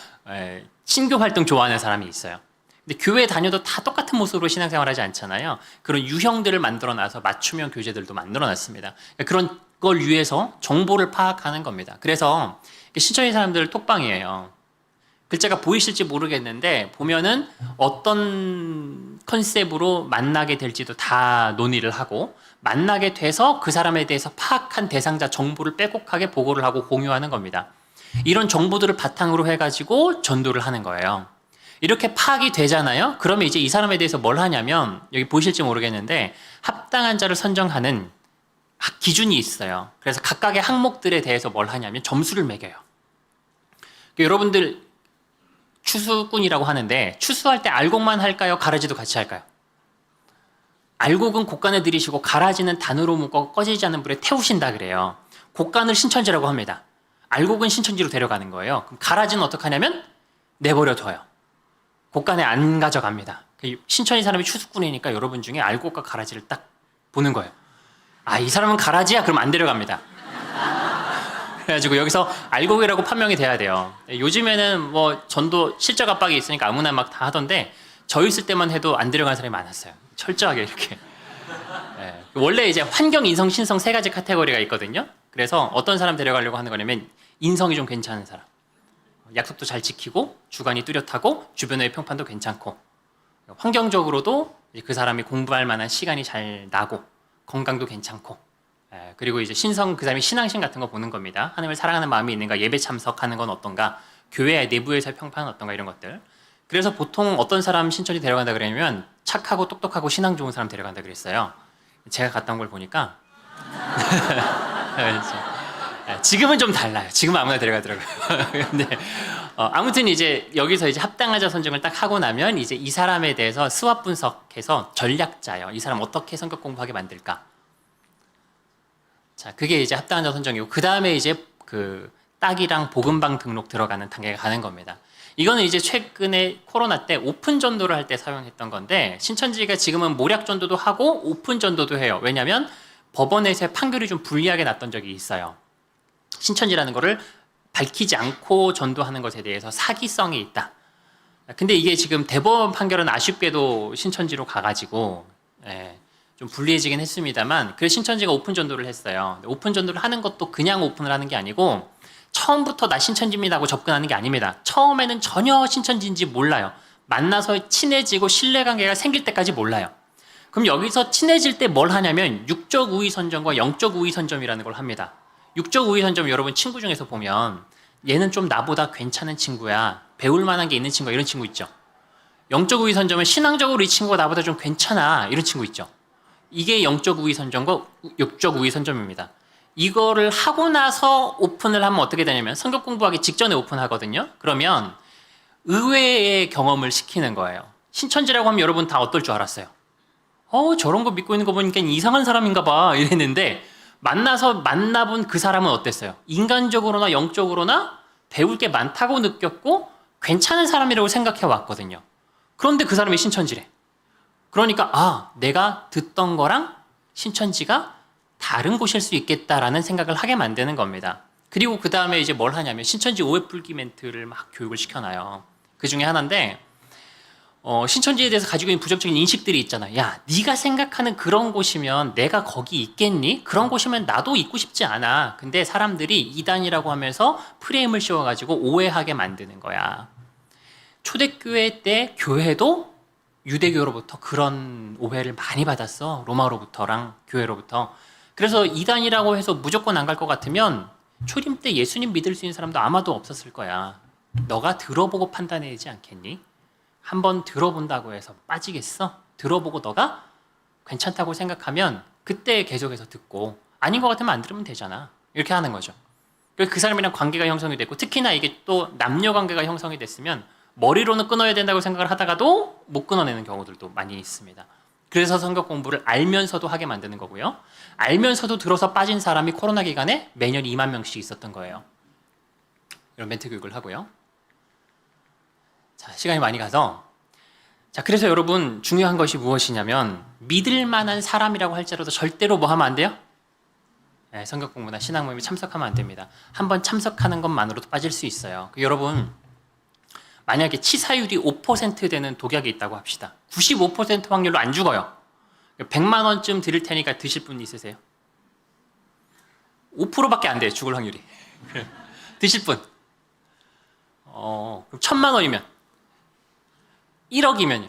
신교 활동 좋아하는 사람이 있어요. 근데 교회 다녀도 다 똑같은 모습으로 신앙생활하지 않잖아요. 그런 유형들을 만들어놔서 맞춤형 교재들도 만들어놨습니다. 그런 걸 위해서 정보를 파악하는 겁니다. 그래서 신천지 사람들 톡방이에요. 글자가 보이실지 모르겠는데 보면은 어떤 컨셉으로 만나게 될지도 다 논의를 하고 만나게 돼서 그 사람에 대해서 파악한 대상자 정보를 빼곡하게 보고를 하고 공유하는 겁니다. 이런 정보들을 바탕으로 해가지고 전도를 하는 거예요. 이렇게 파악이 되잖아요. 그러면 이제 이 사람에 대해서 뭘 하냐면 여기 보이실지 모르겠는데 합당한 자를 선정하는 기준이 있어요. 그래서 각각의 항목들에 대해서 뭘 하냐면 점수를 매겨요. 여러분들 추수꾼이라고 하는데 추수할 때 알곡만 할까요? 가라지도 같이 할까요? 알곡은 곡간에 들이시고 가라지는 단으로 묶어 꺼지지 않는 불에 태우신다 그래요. 곡간을 신천지라고 합니다. 알곡은 신천지로 데려가는 거예요. 그럼 가라지는 어떻게 하냐면 내버려 둬요. 곡간에 안 가져갑니다. 신천지 사람이 추수꾼이니까 여러분 중에 알곡과 가라지를 딱 보는 거예요. 아, 이 사람은 가라지야? 그럼 안 데려갑니다. 그래가지고 여기서 알곡이라고 판명이 돼야 돼요. 요즘에는 뭐 전도 실적 압박이 있으니까 아무나 막 다 하던데 저 있을 때만 해도 안 데려가는 사람이 많았어요. 철저하게 이렇게. 원래 이제 환경, 인성, 신성 3가지 카테고리가 있거든요. 그래서 어떤 사람 데려가려고 하는 거냐면 인성이 좀 괜찮은 사람. 약속도 잘 지키고 주관이 뚜렷하고 주변의 평판도 괜찮고 환경적으로도 그 사람이 공부할 만한 시간이 잘 나고 건강도 괜찮고 그리고 이제 신성, 그 사람이 신앙심 같은 거 보는 겁니다. 하나님을 사랑하는 마음이 있는가, 예배 참석하는 건 어떤가, 교회 내부에서의 평판은 어떤가 이런 것들. 그래서 보통 어떤 사람 신천지 데려간다 그러냐면 착하고 똑똑하고 신앙 좋은 사람 데려간다 그랬어요. 제가 갔다 온 걸 보니까 지금은 좀 달라요. 지금은 아무나 데려가더라고요. 근데 아무튼 이제 여기서 이제 합당하자 선정을 딱 하고 나면 이제 이 사람에 대해서 스왑 분석해서 전략자요. 이 사람 어떻게 성격 공부하게 만들까? 자, 그게 이제 합당한 자 선정이고 그 다음에 이제 그 딱이랑 복음방 등록 들어가는 단계가 가는 겁니다. 이거는 이제 최근에 코로나 때 오픈 전도를 할 때 사용했던 건데 신천지가 지금은 모략 전도도 하고 오픈 전도도 해요. 왜냐하면 법원에서의 판결이 좀 불리하게 났던 적이 있어요. 신천지라는 거를 밝히지 않고 전도하는 것에 대해서 사기성이 있다. 근데 이게 지금 대법원 판결은 아쉽게도 신천지로 가가지고 좀 불리해지긴 했습니다만 그래서 신천지가 오픈 전도를 했어요. 오픈 전도를 하는 것도 그냥 오픈을 하는 게 아니고 처음부터 나 신천지입니다 하고 접근하는 게 아닙니다. 처음에는 전혀 신천지인지 몰라요. 만나서 친해지고 신뢰관계가 생길 때까지 몰라요. 그럼 여기서 친해질 때 뭘 하냐면 육적 우위 선점과 영적 우위 선점이라는 걸 합니다. 육적 우위 선점 여러분 친구 중에서 보면 얘는 좀 나보다 괜찮은 친구야. 배울 만한 게 있는 친구야. 이런 친구 있죠. 영적 우위 선점은 신앙적으로 이 친구가 나보다 좀 괜찮아. 이런 친구 있죠. 이게 영적 우위 선점과 육적 우위 선점입니다. 이거를 하고 나서 오픈을 하면 어떻게 되냐면 성경 공부하기 직전에 오픈하거든요. 그러면 의외의 경험을 시키는 거예요. 신천지라고 하면 여러분 다 어떨 줄 알았어요? 저런 거 믿고 있는 거 보니까 이상한 사람인가 봐 이랬는데 만나서 만나본 그 사람은 어땠어요? 인간적으로나 영적으로나 배울 게 많다고 느꼈고 괜찮은 사람이라고 생각해 왔거든요. 그런데 그 사람이 신천지래. 그러니까 내가 듣던 거랑 신천지가 다른 곳일 수 있겠다라는 생각을 하게 만드는 겁니다. 그리고 그 다음에 이제 뭘 하냐면 신천지 오해 풀기 멘트를 막 교육을 시켜놔요. 그 중에 하나인데 신천지에 대해서 가지고 있는 부정적인 인식들이 있잖아. 야, 네가 생각하는 그런 곳이면 내가 거기 있겠니? 그런 곳이면 나도 있고 싶지 않아. 근데 사람들이 이단이라고 하면서 프레임을 씌워가지고 오해하게 만드는 거야. 초대교회 때 교회도 유대교로부터 그런 오해를 많이 받았어. 로마로부터랑 교회로부터. 그래서 이단이라고 해서 무조건 안 갈 것 같으면 초림 때 예수님 믿을 수 있는 사람도 아마도 없었을 거야. 너가 들어보고 판단해야지 않겠니? 한번 들어본다고 해서 빠지겠어? 들어보고 너가 괜찮다고 생각하면 그때 계속해서 듣고 아닌 것 같으면 안 들으면 되잖아. 이렇게 하는 거죠. 그 사람이랑 관계가 형성이 됐고 특히나 이게 또 남녀 관계가 형성이 됐으면 머리로는 끊어야 된다고 생각을 하다가도 못 끊어내는 경우들도 많이 있습니다. 그래서 성경 공부를 알면서도 하게 만드는 거고요. 알면서도 들어서 빠진 사람이 코로나 기간에 매년 2만 명씩 있었던 거예요. 이런 멘트 교육을 하고요. 자, 시간이 많이 가서 그래서 여러분 중요한 것이 무엇이냐면 믿을 만한 사람이라고 할지라도 절대로 뭐 하면 안 돼요? 네, 성경 공부나 신앙 모임에 참석하면 안 됩니다. 한번 참석하는 것만으로도 빠질 수 있어요. 여러분 만약에 치사율이 5% 되는 독약이 있다고 합시다. 95% 확률로 안 죽어요. 100만 원쯤 드릴 테니까 드실 분 있으세요? 5%밖에 안 돼요. 죽을 확률이. 드실 분. 그럼 1000만 원이면 1억이면요.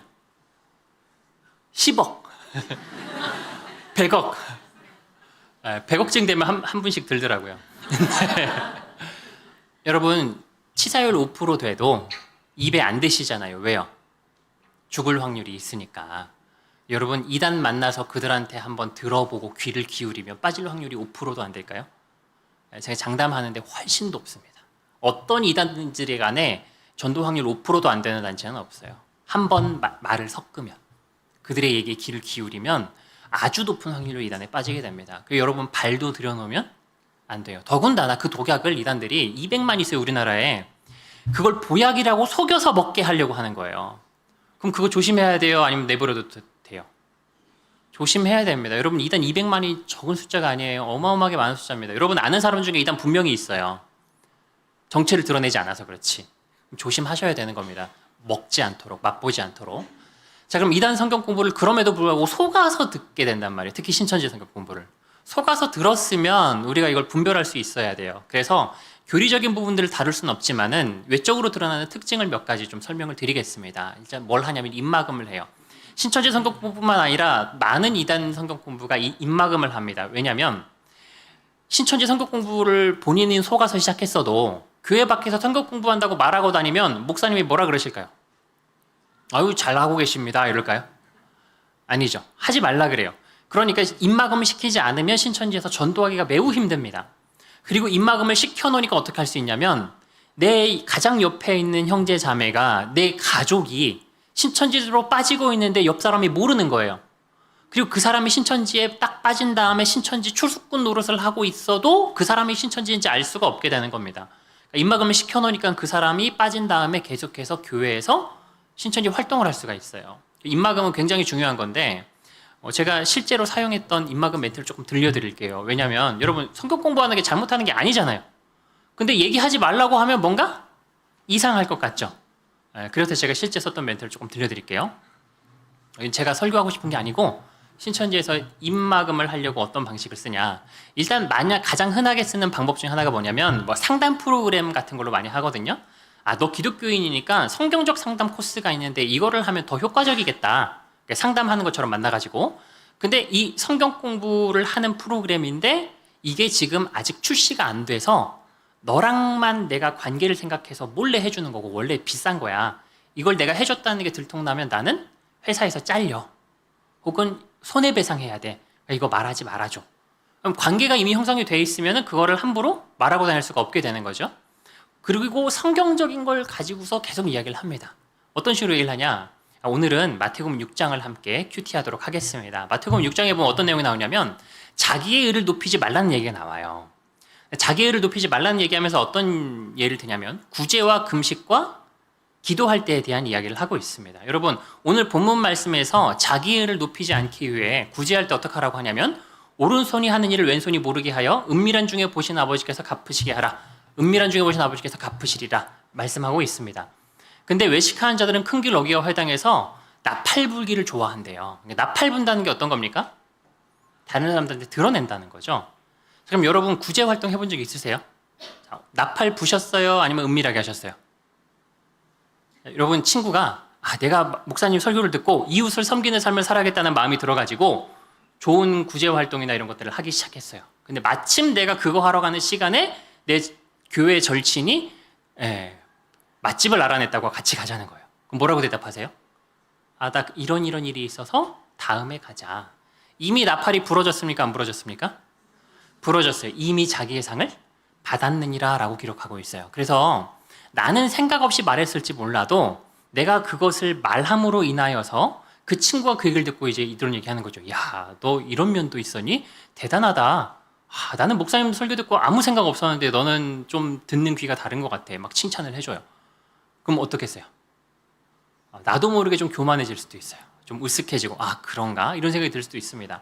10억. 100억. 100억쯤 되면 한 분씩 들더라고요. 여러분 치사율 5% 돼도 입에 안 드시잖아요. 왜요? 죽을 확률이 있으니까. 여러분 이단 만나서 그들한테 한번 들어보고 귀를 기울이면 빠질 확률이 5%도 안 될까요? 제가 장담하는데 훨씬 높습니다. 어떤 이단들이 간에 전도 확률 5%도 안 되는 단체는 없어요. 한번 말을 섞으면 그들의 얘기에 귀를 기울이면 아주 높은 확률로 이단에 빠지게 됩니다. 여러분 발도 들여놓으면 안 돼요. 더군다나 그 독약을 이단들이 200만 있어요. 우리나라에. 그걸 보약이라고 속여서 먹게 하려고 하는 거예요. 그럼 그거 조심해야 돼요? 아니면 내버려도 돼요? 조심해야 됩니다. 여러분 이단 200만이 적은 숫자가 아니에요. 어마어마하게 많은 숫자입니다. 여러분 아는 사람 중에 이단 분명히 있어요. 정체를 드러내지 않아서 그렇지. 조심하셔야 되는 겁니다. 먹지 않도록, 맛보지 않도록. 자, 그럼 이단 성경 공부를 그럼에도 불구하고 속아서 듣게 된단 말이에요. 특히 신천지 성경 공부를. 속아서 들었으면 우리가 이걸 분별할 수 있어야 돼요. 그래서 교리적인 부분들을 다룰 수는 없지만은 외적으로 드러나는 특징을 몇 가지 좀 설명을 드리겠습니다. 일단 뭘 하냐면 입막음을 해요. 신천지 성경 공부뿐만 아니라 많은 이단 성경 공부가 입막음을 합니다. 왜냐하면 신천지 성경 공부를 본인이 속아서 시작했어도 교회 밖에서 성경 공부한다고 말하고 다니면 목사님이 뭐라 그러실까요? 아유 잘하고 계십니다 이럴까요? 아니죠. 하지 말라 그래요. 그러니까 입막음을 시키지 않으면 신천지에서 전도하기가 매우 힘듭니다. 그리고 입막음을 시켜놓으니까 어떻게 할 수 있냐면 내 가장 옆에 있는 형제 자매가 내 가족이 신천지로 빠지고 있는데 옆 사람이 모르는 거예요. 그리고 그 사람이 신천지에 딱 빠진 다음에 신천지 출석군 노릇을 하고 있어도 그 사람이 신천지인지 알 수가 없게 되는 겁니다. 그러니까 입막음을 시켜놓으니까 그 사람이 빠진 다음에 계속해서 교회에서 신천지 활동을 할 수가 있어요. 입막음은 굉장히 중요한 건데 제가 실제로 사용했던 입막음 멘트를 조금 들려드릴게요. 왜냐하면 여러분 성경 공부하는 게 잘못하는 게 아니잖아요. 근데 얘기하지 말라고 하면 뭔가 이상할 것 같죠. 그래서 제가 실제 썼던 멘트를 조금 들려드릴게요. 제가 설교하고 싶은 게 아니고 신천지에서 입막음을 하려고 어떤 방식을 쓰냐. 일단 만약 가장 흔하게 쓰는 방법 중에 하나가 뭐냐면 뭐 상담 프로그램 같은 걸로 많이 하거든요. 아, 너 기독교인이니까 성경적 상담 코스가 있는데 이거를 하면 더 효과적이겠다. 상담하는 것처럼 만나가지고. 근데 이 성경 공부를 하는 프로그램인데 이게 지금 아직 출시가 안 돼서 너랑만 내가 관계를 생각해서 몰래 해주는 거고 원래 비싼 거야. 이걸 내가 해줬다는 게 들통나면 나는 회사에서 잘려. 혹은 손해배상해야 돼. 이거 말하지 말아줘. 그럼 관계가 이미 형성이 돼 있으면 그거를 함부로 말하고 다닐 수가 없게 되는 거죠. 그리고 성경적인 걸 가지고서 계속 이야기를 합니다. 어떤 식으로 얘기를 하냐. 오늘은 마태복음 6장을 함께 큐티하도록 하겠습니다. 마태복음 6장에 보면 어떤 내용이 나오냐면 자기의 의를 높이지 말라는 얘기가 나와요. 자기의 의를 높이지 말라는 얘기하면서 어떤 예를 드냐면 구제와 금식과 기도할 때에 대한 이야기를 하고 있습니다. 여러분, 오늘 본문 말씀에서 자기의 의를 높이지 않기 위해 구제할 때 어떻게 하라고 하냐면 오른손이 하는 일을 왼손이 모르게 하여 은밀한 중에 보신 아버지께서 갚으시게 하라. 은밀한 중에 보신 아버지께서 갚으시리라 말씀하고 있습니다. 근데 외식하는 자들은 큰 길 어기와 회당에서 나팔 불기를 좋아한대요. 나팔 분다는 게 어떤 겁니까? 다른 사람들한테 드러낸다는 거죠. 그럼 여러분 구제 활동 해본 적 있으세요? 자, 나팔 부셨어요? 아니면 은밀하게 하셨어요? 여러분 친구가 내가 목사님 설교를 듣고 이웃을 섬기는 삶을 살아야겠다는 마음이 들어가지고 좋은 구제 활동이나 이런 것들을 하기 시작했어요. 근데 마침 내가 그거 하러 가는 시간에 내 교회 절친이 맛집을 알아냈다고 같이 가자는 거예요. 그럼 뭐라고 대답하세요? 나 이런 일이 있어서 다음에 가자. 이미 나팔이 부러졌습니까? 안 부러졌습니까? 부러졌어요. 이미 자기의 상을 받았느니라 라고 기록하고 있어요. 그래서 나는 생각 없이 말했을지 몰라도 내가 그것을 말함으로 인하여서 그 친구가 그 얘기를 듣고 이제 이런 얘기하는 거죠. 야, 너 이런 면도 있었니? 대단하다. 나는 목사님 설교 듣고 아무 생각 없었는데 너는 좀 듣는 귀가 다른 것 같아. 막 칭찬을 해줘요. 그럼 어떻겠어요? 나도 모르게 좀 교만해질 수도 있어요. 좀 으쓱해지고 그런가? 이런 생각이 들 수도 있습니다.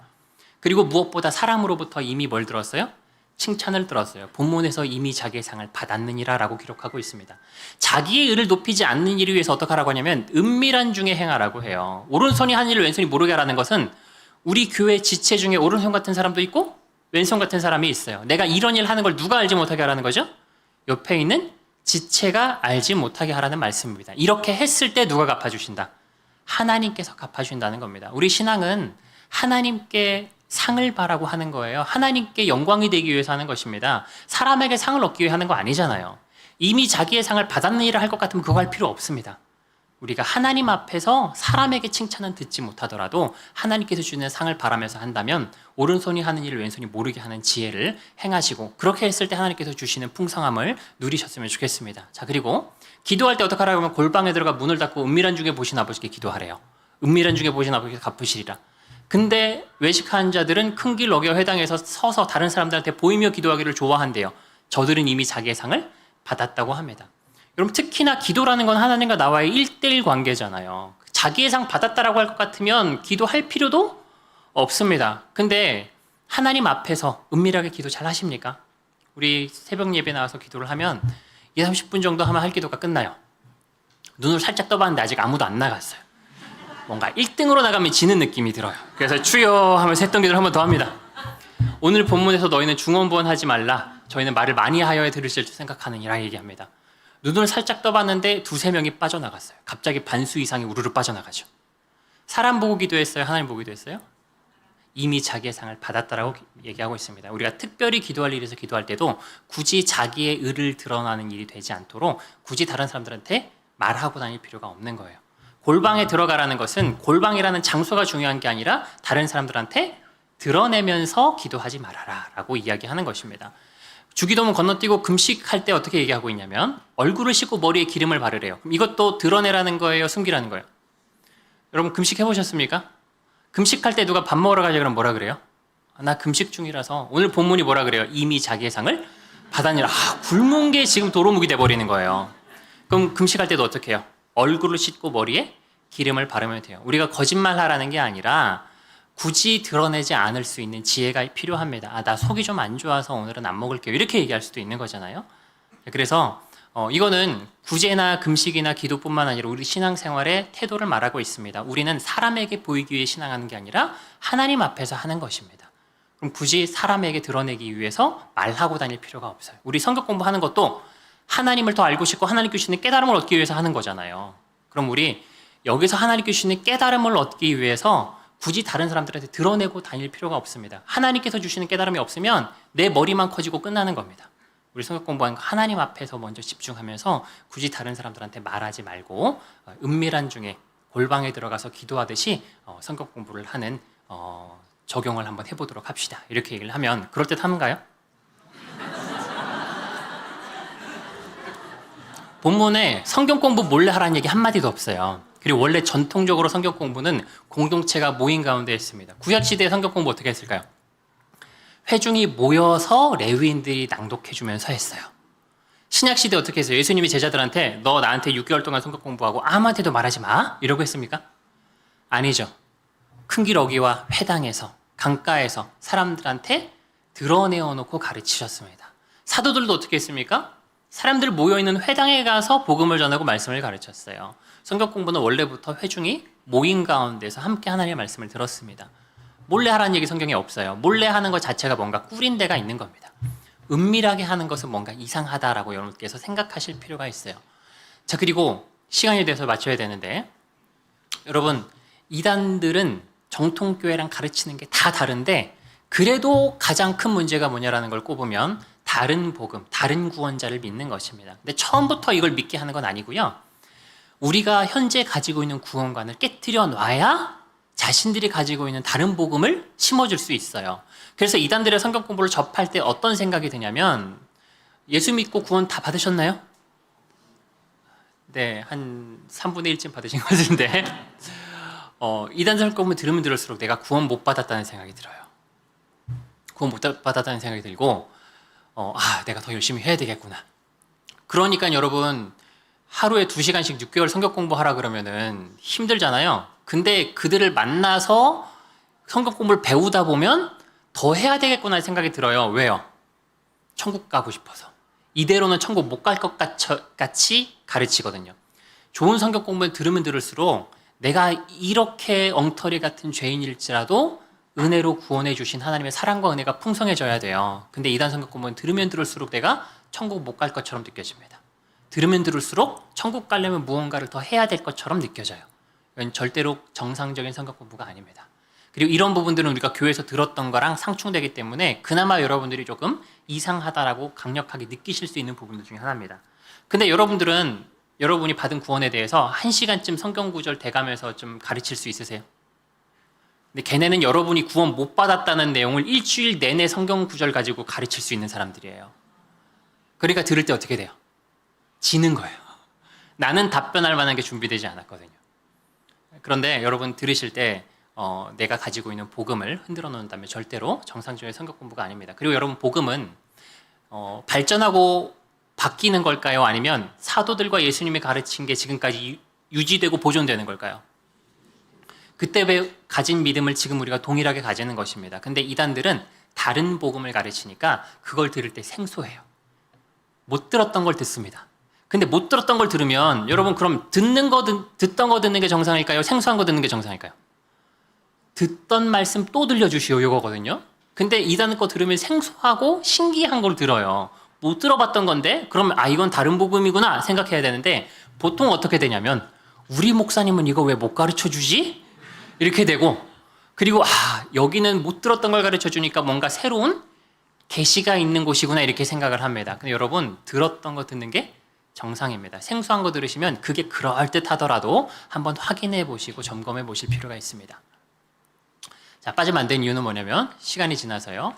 그리고 무엇보다 사람으로부터 이미 뭘 들었어요? 칭찬을 들었어요. 본문에서 이미 자기의 상을 받았느니라 라고 기록하고 있습니다. 자기의 의를 높이지 않는 일을 위해서 어떻게 하라고 하냐면 은밀한 중에 행하라고 해요. 오른손이 하는 일을 왼손이 모르게 하라는 것은 우리 교회 지체 중에 오른손 같은 사람도 있고 왼손 같은 사람이 있어요. 내가 이런 일 하는 걸 누가 알지 못하게 하라는 거죠? 옆에 있는 지체가 알지 못하게 하라는 말씀입니다. 이렇게 했을 때 누가 갚아주신다? 하나님께서 갚아주신다는 겁니다. 우리 신앙은 하나님께 상을 바라고 하는 거예요. 하나님께 영광이 되기 위해서 하는 것입니다. 사람에게 상을 얻기 위해 하는 거 아니잖아요. 이미 자기의 상을 받았느니라 할 것 같으면 그거 할 필요 없습니다. 우리가 하나님 앞에서 사람에게 칭찬은 듣지 못하더라도 하나님께서 주는 상을 바라면서 한다면 오른손이 하는 일을 왼손이 모르게 하는 지혜를 행하시고 그렇게 했을 때 하나님께서 주시는 풍성함을 누리셨으면 좋겠습니다. 자, 그리고 기도할 때 어떻게 하라고 하면 골방에 들어가 문을 닫고 은밀한 중에 보신 아버지께 기도하래요. 은밀한 중에 보신 아버지께서 갚으시리라. 근데 외식하는 자들은 큰 길 어겨 회당에서 서서 다른 사람들한테 보이며 기도하기를 좋아한대요. 저들은 이미 자기의 상을 받았다고 합니다. 여러분 특히나 기도라는 건 하나님과 나와의 1대1 관계잖아요. 자기의 상 받았다라고 할 것 같으면 기도할 필요도 없습니다. 근데 하나님 앞에서 은밀하게 기도 잘 하십니까? 우리 새벽 예배 나와서 기도를 하면 2, 30분 정도 하면 할 기도가 끝나요. 눈을 살짝 떠봤는데 아직 아무도 안 나갔어요. 뭔가 1등으로 나가면 지는 느낌이 들어요. 그래서 주여 하면서 했던 기도를 한 번 더 합니다. 오늘 본문에서 너희는 중언부언하지 말라. 저희는 말을 많이 하여야 들으실 줄 생각하느니라 얘기합니다. 눈을 살짝 떠봤는데 2-3명이 빠져나갔어요. 갑자기 반수 이상이 우르르 빠져나가죠. 사람 보고 기도했어요? 하나님 보고 기도했어요? 이미 자기의 상을 받았다라고 얘기하고 있습니다. 우리가 특별히 기도할 일에서 기도할 때도 굳이 자기의 의를 드러나는 일이 되지 않도록 굳이 다른 사람들한테 말하고 다닐 필요가 없는 거예요. 골방에 들어가라는 것은 골방이라는 장소가 중요한 게 아니라 다른 사람들한테 드러내면서 기도하지 말아라 라고 이야기하는 것입니다. 주기도문 건너뛰고 금식할 때 어떻게 얘기하고 있냐면 얼굴을 씻고 머리에 기름을 바르래요. 그럼 이것도 드러내라는 거예요? 숨기라는 거예요? 여러분 금식 해보셨습니까? 금식할 때 누가 밥 먹으러 가자 그러면 뭐라 그래요? 나 금식 중이라서. 오늘 본문이 뭐라 그래요? 이미 자기의 상을 받았느니라. 굶은 게 지금 도루묵이 돼버리는 거예요. 그럼 금식할 때도 어떻게 해요? 얼굴을 씻고 머리에 기름을 바르면 돼요. 우리가 거짓말하라는 게 아니라 굳이 드러내지 않을 수 있는 지혜가 필요합니다. 나 속이 좀 안 좋아서 오늘은 안 먹을게요. 이렇게 얘기할 수도 있는 거잖아요. 그래서 이거는 구제나 금식이나 기도뿐만 아니라 우리 신앙생활의 태도를 말하고 있습니다. 우리는 사람에게 보이기 위해 신앙하는 게 아니라 하나님 앞에서 하는 것입니다. 그럼 굳이 사람에게 드러내기 위해서 말하고 다닐 필요가 없어요. 우리 성경 공부하는 것도 하나님을 더 알고 싶고 하나님께 주시는 깨달음을 얻기 위해서 하는 거잖아요. 그럼 우리 여기서 하나님께 주시는 깨달음을 얻기 위해서 굳이 다른 사람들한테 드러내고 다닐 필요가 없습니다. 하나님께서 주시는 깨달음이 없으면 내 머리만 커지고 끝나는 겁니다. 우리 성경 공부하는 거 하나님 앞에서 먼저 집중하면서 굳이 다른 사람들한테 말하지 말고 은밀한 중에 골방에 들어가서 기도하듯이 성경 공부를 하는 적용을 한번 해보도록 합시다. 이렇게 얘기를 하면 그럴듯한가요? 본문에 성경 공부 몰래 하라는 얘기 한마디도 없어요. 그리고 원래 전통적으로 성경 공부는 공동체가 모인 가운데 했습니다. 구약시대의 성경 공부 어떻게 했을까요? 회중이 모여서 레위인들이 낭독해주면서 했어요. 신약시대 어떻게 했어요? 예수님이 제자들한테 너 나한테 6개월 동안 성경 공부하고 아무한테도 말하지 마? 이러고 했습니까? 아니죠. 큰 길 어귀와 회당에서 강가에서 사람들한테 드러내어 놓고 가르치셨습니다. 사도들도 어떻게 했습니까? 사람들 모여있는 회당에 가서 복음을 전하고 말씀을 가르쳤어요. 성경 공부는 원래부터 회중이 모인 가운데서 함께 하나님의 말씀을 들었습니다. 몰래 하라는 얘기 성경에 없어요. 몰래 하는 것 자체가 뭔가 꿀인 데가 있는 겁니다. 은밀하게 하는 것은 뭔가 이상하다라고 여러분께서 생각하실 필요가 있어요. 자, 그리고 시간이 돼서 맞춰야 되는데 여러분, 이단들은 정통교회랑 가르치는 게 다 다른데 그래도 가장 큰 문제가 뭐냐라는 걸 꼽으면 다른 복음, 다른 구원자를 믿는 것입니다. 근데 처음부터 이걸 믿게 하는 건 아니고요. 우리가 현재 가지고 있는 구원관을 깨트려 놔야 자신들이 가지고 있는 다른 복음을 심어줄 수 있어요. 그래서 이단들의 성경 공부를 접할 때 어떤 생각이 드냐면 예수 믿고 구원 다 받으셨나요? 네, 한 3분의 1쯤 받으신 것 같은데 이단 성경 공부 들으면 들을수록 내가 구원 못 받았다는 생각이 들어요. 구원 못 받았다는 생각이 들고 내가 더 열심히 해야 되겠구나. 그러니까 여러분 하루에 2시간씩 6개월 성경 공부하라 그러면은 힘들잖아요. 근데 그들을 만나서 성경 공부를 배우다 보면 더 해야 되겠구나 생각이 들어요. 왜요? 천국 가고 싶어서. 이대로는 천국 못 갈 것 같이 가르치거든요. 좋은 성경 공부를 들으면 들을수록 내가 이렇게 엉터리 같은 죄인일지라도 은혜로 구원해 주신 하나님의 사랑과 은혜가 풍성해져야 돼요. 근데 이단 성경 공부는 들으면 들을수록 내가 천국 못 갈 것처럼 느껴집니다. 들으면 들을수록 천국 가려면 무언가를 더 해야 될 것처럼 느껴져요. 이건 절대로 정상적인 성경 공부가 아닙니다. 그리고 이런 부분들은 우리가 교회에서 들었던 거랑 상충되기 때문에 그나마 여러분들이 조금 이상하다라고 강력하게 느끼실 수 있는 부분들 중에 하나입니다. 근데 여러분들은 여러분이 받은 구원에 대해서 1시간쯤 성경 구절 대가면서 좀 가르칠 수 있으세요? 근데 걔네는 여러분이 구원 못 받았다는 내용을 일주일 내내 성경 구절 가지고 가르칠 수 있는 사람들이에요. 그러니까 들을 때 어떻게 돼요? 지는 거예요. 나는 답변할 만한 게 준비되지 않았거든요. 그런데 여러분 들으실 때 내가 가지고 있는 복음을 흔들어 놓는다면 절대로 정상적인 성경 공부가 아닙니다. 그리고 여러분 복음은 발전하고 바뀌는 걸까요? 아니면 사도들과 예수님이 가르친 게 지금까지 유지되고 보존되는 걸까요? 그때 가진 믿음을 지금 우리가 동일하게 가지는 것입니다. 근데 이단들은 다른 복음을 가르치니까 그걸 들을 때 생소해요. 못 들었던 걸 듣습니다. 근데 못 들었던 걸 들으면 여러분 그럼 듣던 거 듣는 게 정상일까요? 생소한 거 듣는 게 정상일까요? 듣던 말씀 또 들려주시오 이거거든요. 근데 이단 거 들으면 생소하고 신기한 걸 들어요. 못 들어봤던 건데 그러면 이건 다른 복음이구나 생각해야 되는데 보통 어떻게 되냐면 우리 목사님은 이거 왜 못 가르쳐 주지? 이렇게 되고 그리고 여기는 못 들었던 걸 가르쳐 주니까 뭔가 새로운 계시가 있는 곳이구나 이렇게 생각을 합니다. 근데 여러분 들었던 거 듣는 게 정상입니다. 생소한 거 들으시면 그게 그럴듯하더라도 한번 확인해 보시고 점검해 보실 필요가 있습니다. 자, 빠지면 안 되는 이유는 뭐냐면 시간이 지나서요.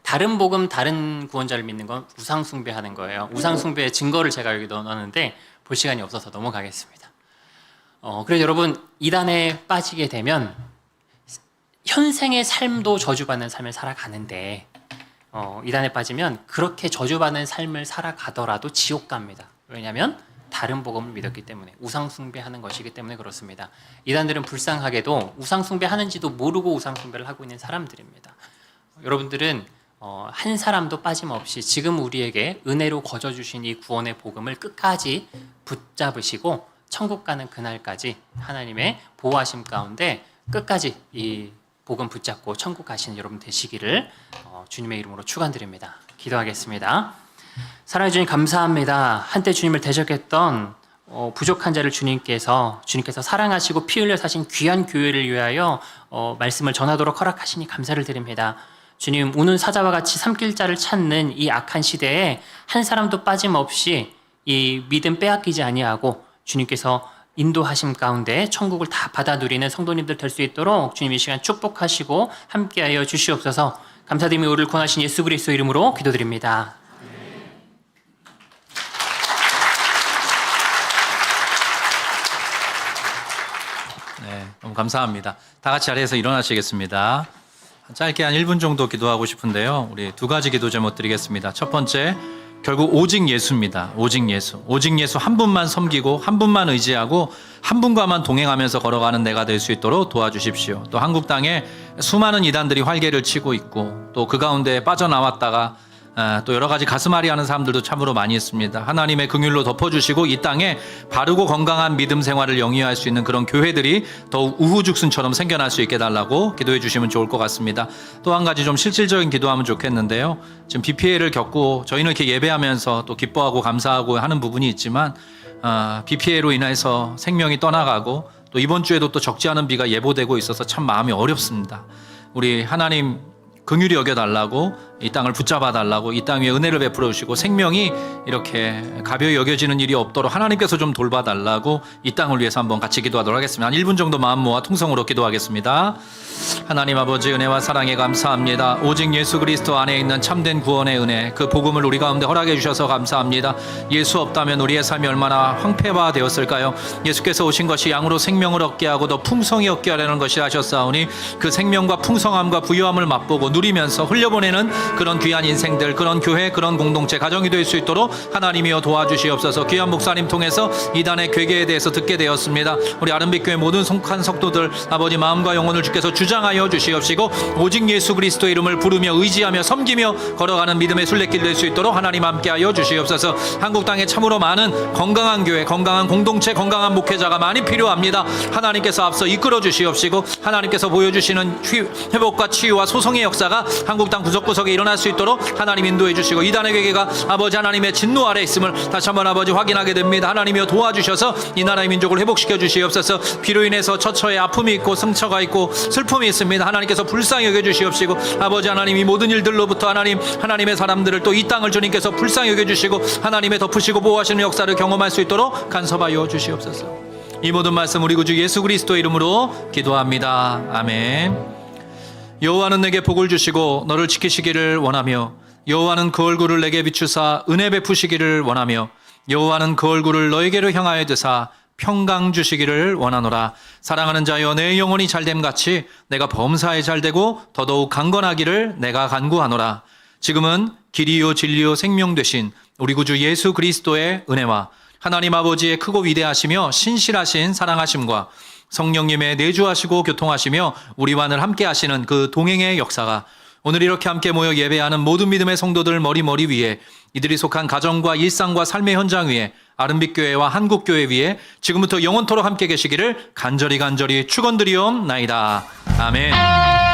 다른 복음, 다른 구원자를 믿는 건 우상 숭배하는 거예요. 우상 숭배의 증거를 제가 여기 넣어놨는데 볼 시간이 없어서 넘어가겠습니다. 그래서 여러분 이단에 빠지게 되면 현생의 삶도 저주받는 삶을 살아가는데 이단에 빠지면 그렇게 저주받는 삶을 살아가더라도 지옥 갑니다. 왜냐하면 다른 복음을 믿었기 때문에 우상 숭배하는 것이기 때문에 그렇습니다. 이단들은 불쌍하게도 우상 숭배하는지도 모르고 우상 숭배를 하고 있는 사람들입니다. 여러분들은 한 사람도 빠짐없이 지금 우리에게 은혜로 거저 주신 이 구원의 복음을 끝까지 붙잡으시고 천국 가는 그날까지 하나님의 보호하심 가운데 끝까지 이 복음 붙잡고 천국 가시는 여러분 되시기를 주님의 이름으로 축원드립니다. 기도하겠습니다. 사랑해 주님 감사합니다. 한때 주님을 대적했던 부족한 자를 주님께서 사랑하시고 피 흘려 사신 귀한 교회를 위하여 말씀을 전하도록 허락하시니 감사를 드립니다. 주님, 우는 사자와 같이 삼킬 자를 찾는 이 악한 시대에 한 사람도 빠짐없이 이 믿음 빼앗기지 아니하고 주님께서 인도하심 가운데 천국을 다 받아 누리는 성도님들 될 수 있도록 주님 이 시간 축복하시고 함께하여 주시옵소서. 감사드리며 우리를 구원하신 예수 그리스도 이름으로 기도드립니다. 네, 너무 감사합니다. 다 같이 자리에서 일어나시겠습니다. 짧게 한 1분 정도 기도하고 싶은데요. 우리 두 가지 기도 제목 드리겠습니다. 첫 번째, 결국 오직 예수입니다. 오직 예수. 오직 예수 한 분만 섬기고 한 분만 의지하고 한 분과만 동행하면서 걸어가는 내가 될 수 있도록 도와주십시오. 또 한국 땅에 수많은 이단들이 활개를 치고 있고 또 그 가운데 빠져나왔다가 또 여러 가지 가슴앓이 하는 사람들도 참으로 많이 있습니다. 하나님의 긍휼로 덮어주시고 이 땅에 바르고 건강한 믿음 생활을 영위할 수 있는 그런 교회들이 더욱 우후죽순처럼 생겨날 수 있게 달라고 기도해 주시면 좋을 것 같습니다. 또 한 가지 좀 실질적인 기도하면 좋겠는데요. 지금 비 피해를 겪고 저희는 이렇게 예배하면서 또 기뻐하고 감사하고 하는 부분이 있지만 비 피해로 인해서 생명이 떠나가고 또 이번 주에도 또 적지 않은 비가 예보되고 있어서 참 마음이 어렵습니다. 우리 하나님 긍휼히 여겨달라고, 이 땅을 붙잡아달라고, 이 땅 위에 은혜를 베풀어 주시고 생명이 이렇게 가벼이 여겨지는 일이 없도록 하나님께서 좀 돌봐달라고 이 땅을 위해서 한번 같이 기도하도록 하겠습니다. 한 1분 정도 마음 모아 통성으로 기도하겠습니다. 하나님 아버지, 은혜와 사랑에 감사합니다. 오직 예수 그리스도 안에 있는 참된 구원의 은혜, 그 복음을 우리 가운데 허락해 주셔서 감사합니다. 예수 없다면 우리의 삶이 얼마나 황폐화 되었을까요? 예수께서 오신 것이 양으로 생명을 얻게 하고 더 풍성히 얻게 하려는 것이라 하셨사오니 그 생명과 풍성함과 부유함을 맛보고 누리면서 흘려보내는 그런 귀한 인생들, 그런 교회, 그런 공동체, 가정이 될 수 있도록 하나님이여 도와주시옵소서. 귀한 목사님 통해서 이단의 괴계에 대해서 듣게 되었습니다. 우리 아름빛교회 모든 속한 성도들 아버지 마음과 영혼을 주께서 주장하여 주시옵시고 오직 예수 그리스도 이름을 부르며 의지하며 섬기며 걸어가는 믿음의 순례길 될 수 있도록 하나님 함께하여 주시옵소서. 한국 땅에 참으로 많은 건강한 교회, 건강한 공동체, 건강한 목회자가 많이 필요합니다. 하나님께서 앞서 이끌어 주시옵시고 하나님께서 보여주시는 회복과 치유와 소송의 역사가 한국 땅 구석구석에 일어날 수 있도록 하나님 인도해 주시고 이단의 괴계가 아버지 하나님의 진노 아래 있음을 다시 한번 아버지 확인하게 됩니다. 하나님이여 도와주셔서 이 나라의 민족을 회복시켜 주시옵소서. 비로 인해서 처처에 아픔이 있고 상처가 있고 슬픔이 있습니다. 하나님께서 불쌍히 여겨 주시옵시고 아버지 하나님 이 모든 일들로부터 하나님의 사람들을 또 이 땅을 주님께서 불쌍히 여겨 주시고 하나님의 덮으시고 보호하시는 역사를 경험할 수 있도록 간섭하여 주시옵소서. 이 모든 말씀 우리 구주 예수 그리스도 이름으로 기도합니다. 아멘. 여호와는 내게 복을 주시고 너를 지키시기를 원하며 여호와는 그 얼굴을 내게 비추사 은혜 베푸시기를 원하며 여호와는 그 얼굴을 너에게로 향하여 드사 평강 주시기를 원하노라. 사랑하는 자여 내 영혼이 잘됨같이 내가 범사에 잘되고 더더욱 강건하기를 내가 간구하노라. 지금은 길이요 진리요 생명 되신 우리 구주 예수 그리스도의 은혜와 하나님 아버지의 크고 위대하시며 신실하신 사랑하심과 성령님의 내주하시고 교통하시며 우리와 늘 함께 하시는 그 동행의 역사가 오늘 이렇게 함께 모여 예배하는 모든 믿음의 성도들 머리 위에, 이들이 속한 가정과 일상과 삶의 현장 위에, 아름빛교회와 한국교회 위에 지금부터 영원토록 함께 계시기를 간절히 축원드리옵나이다. 아멘.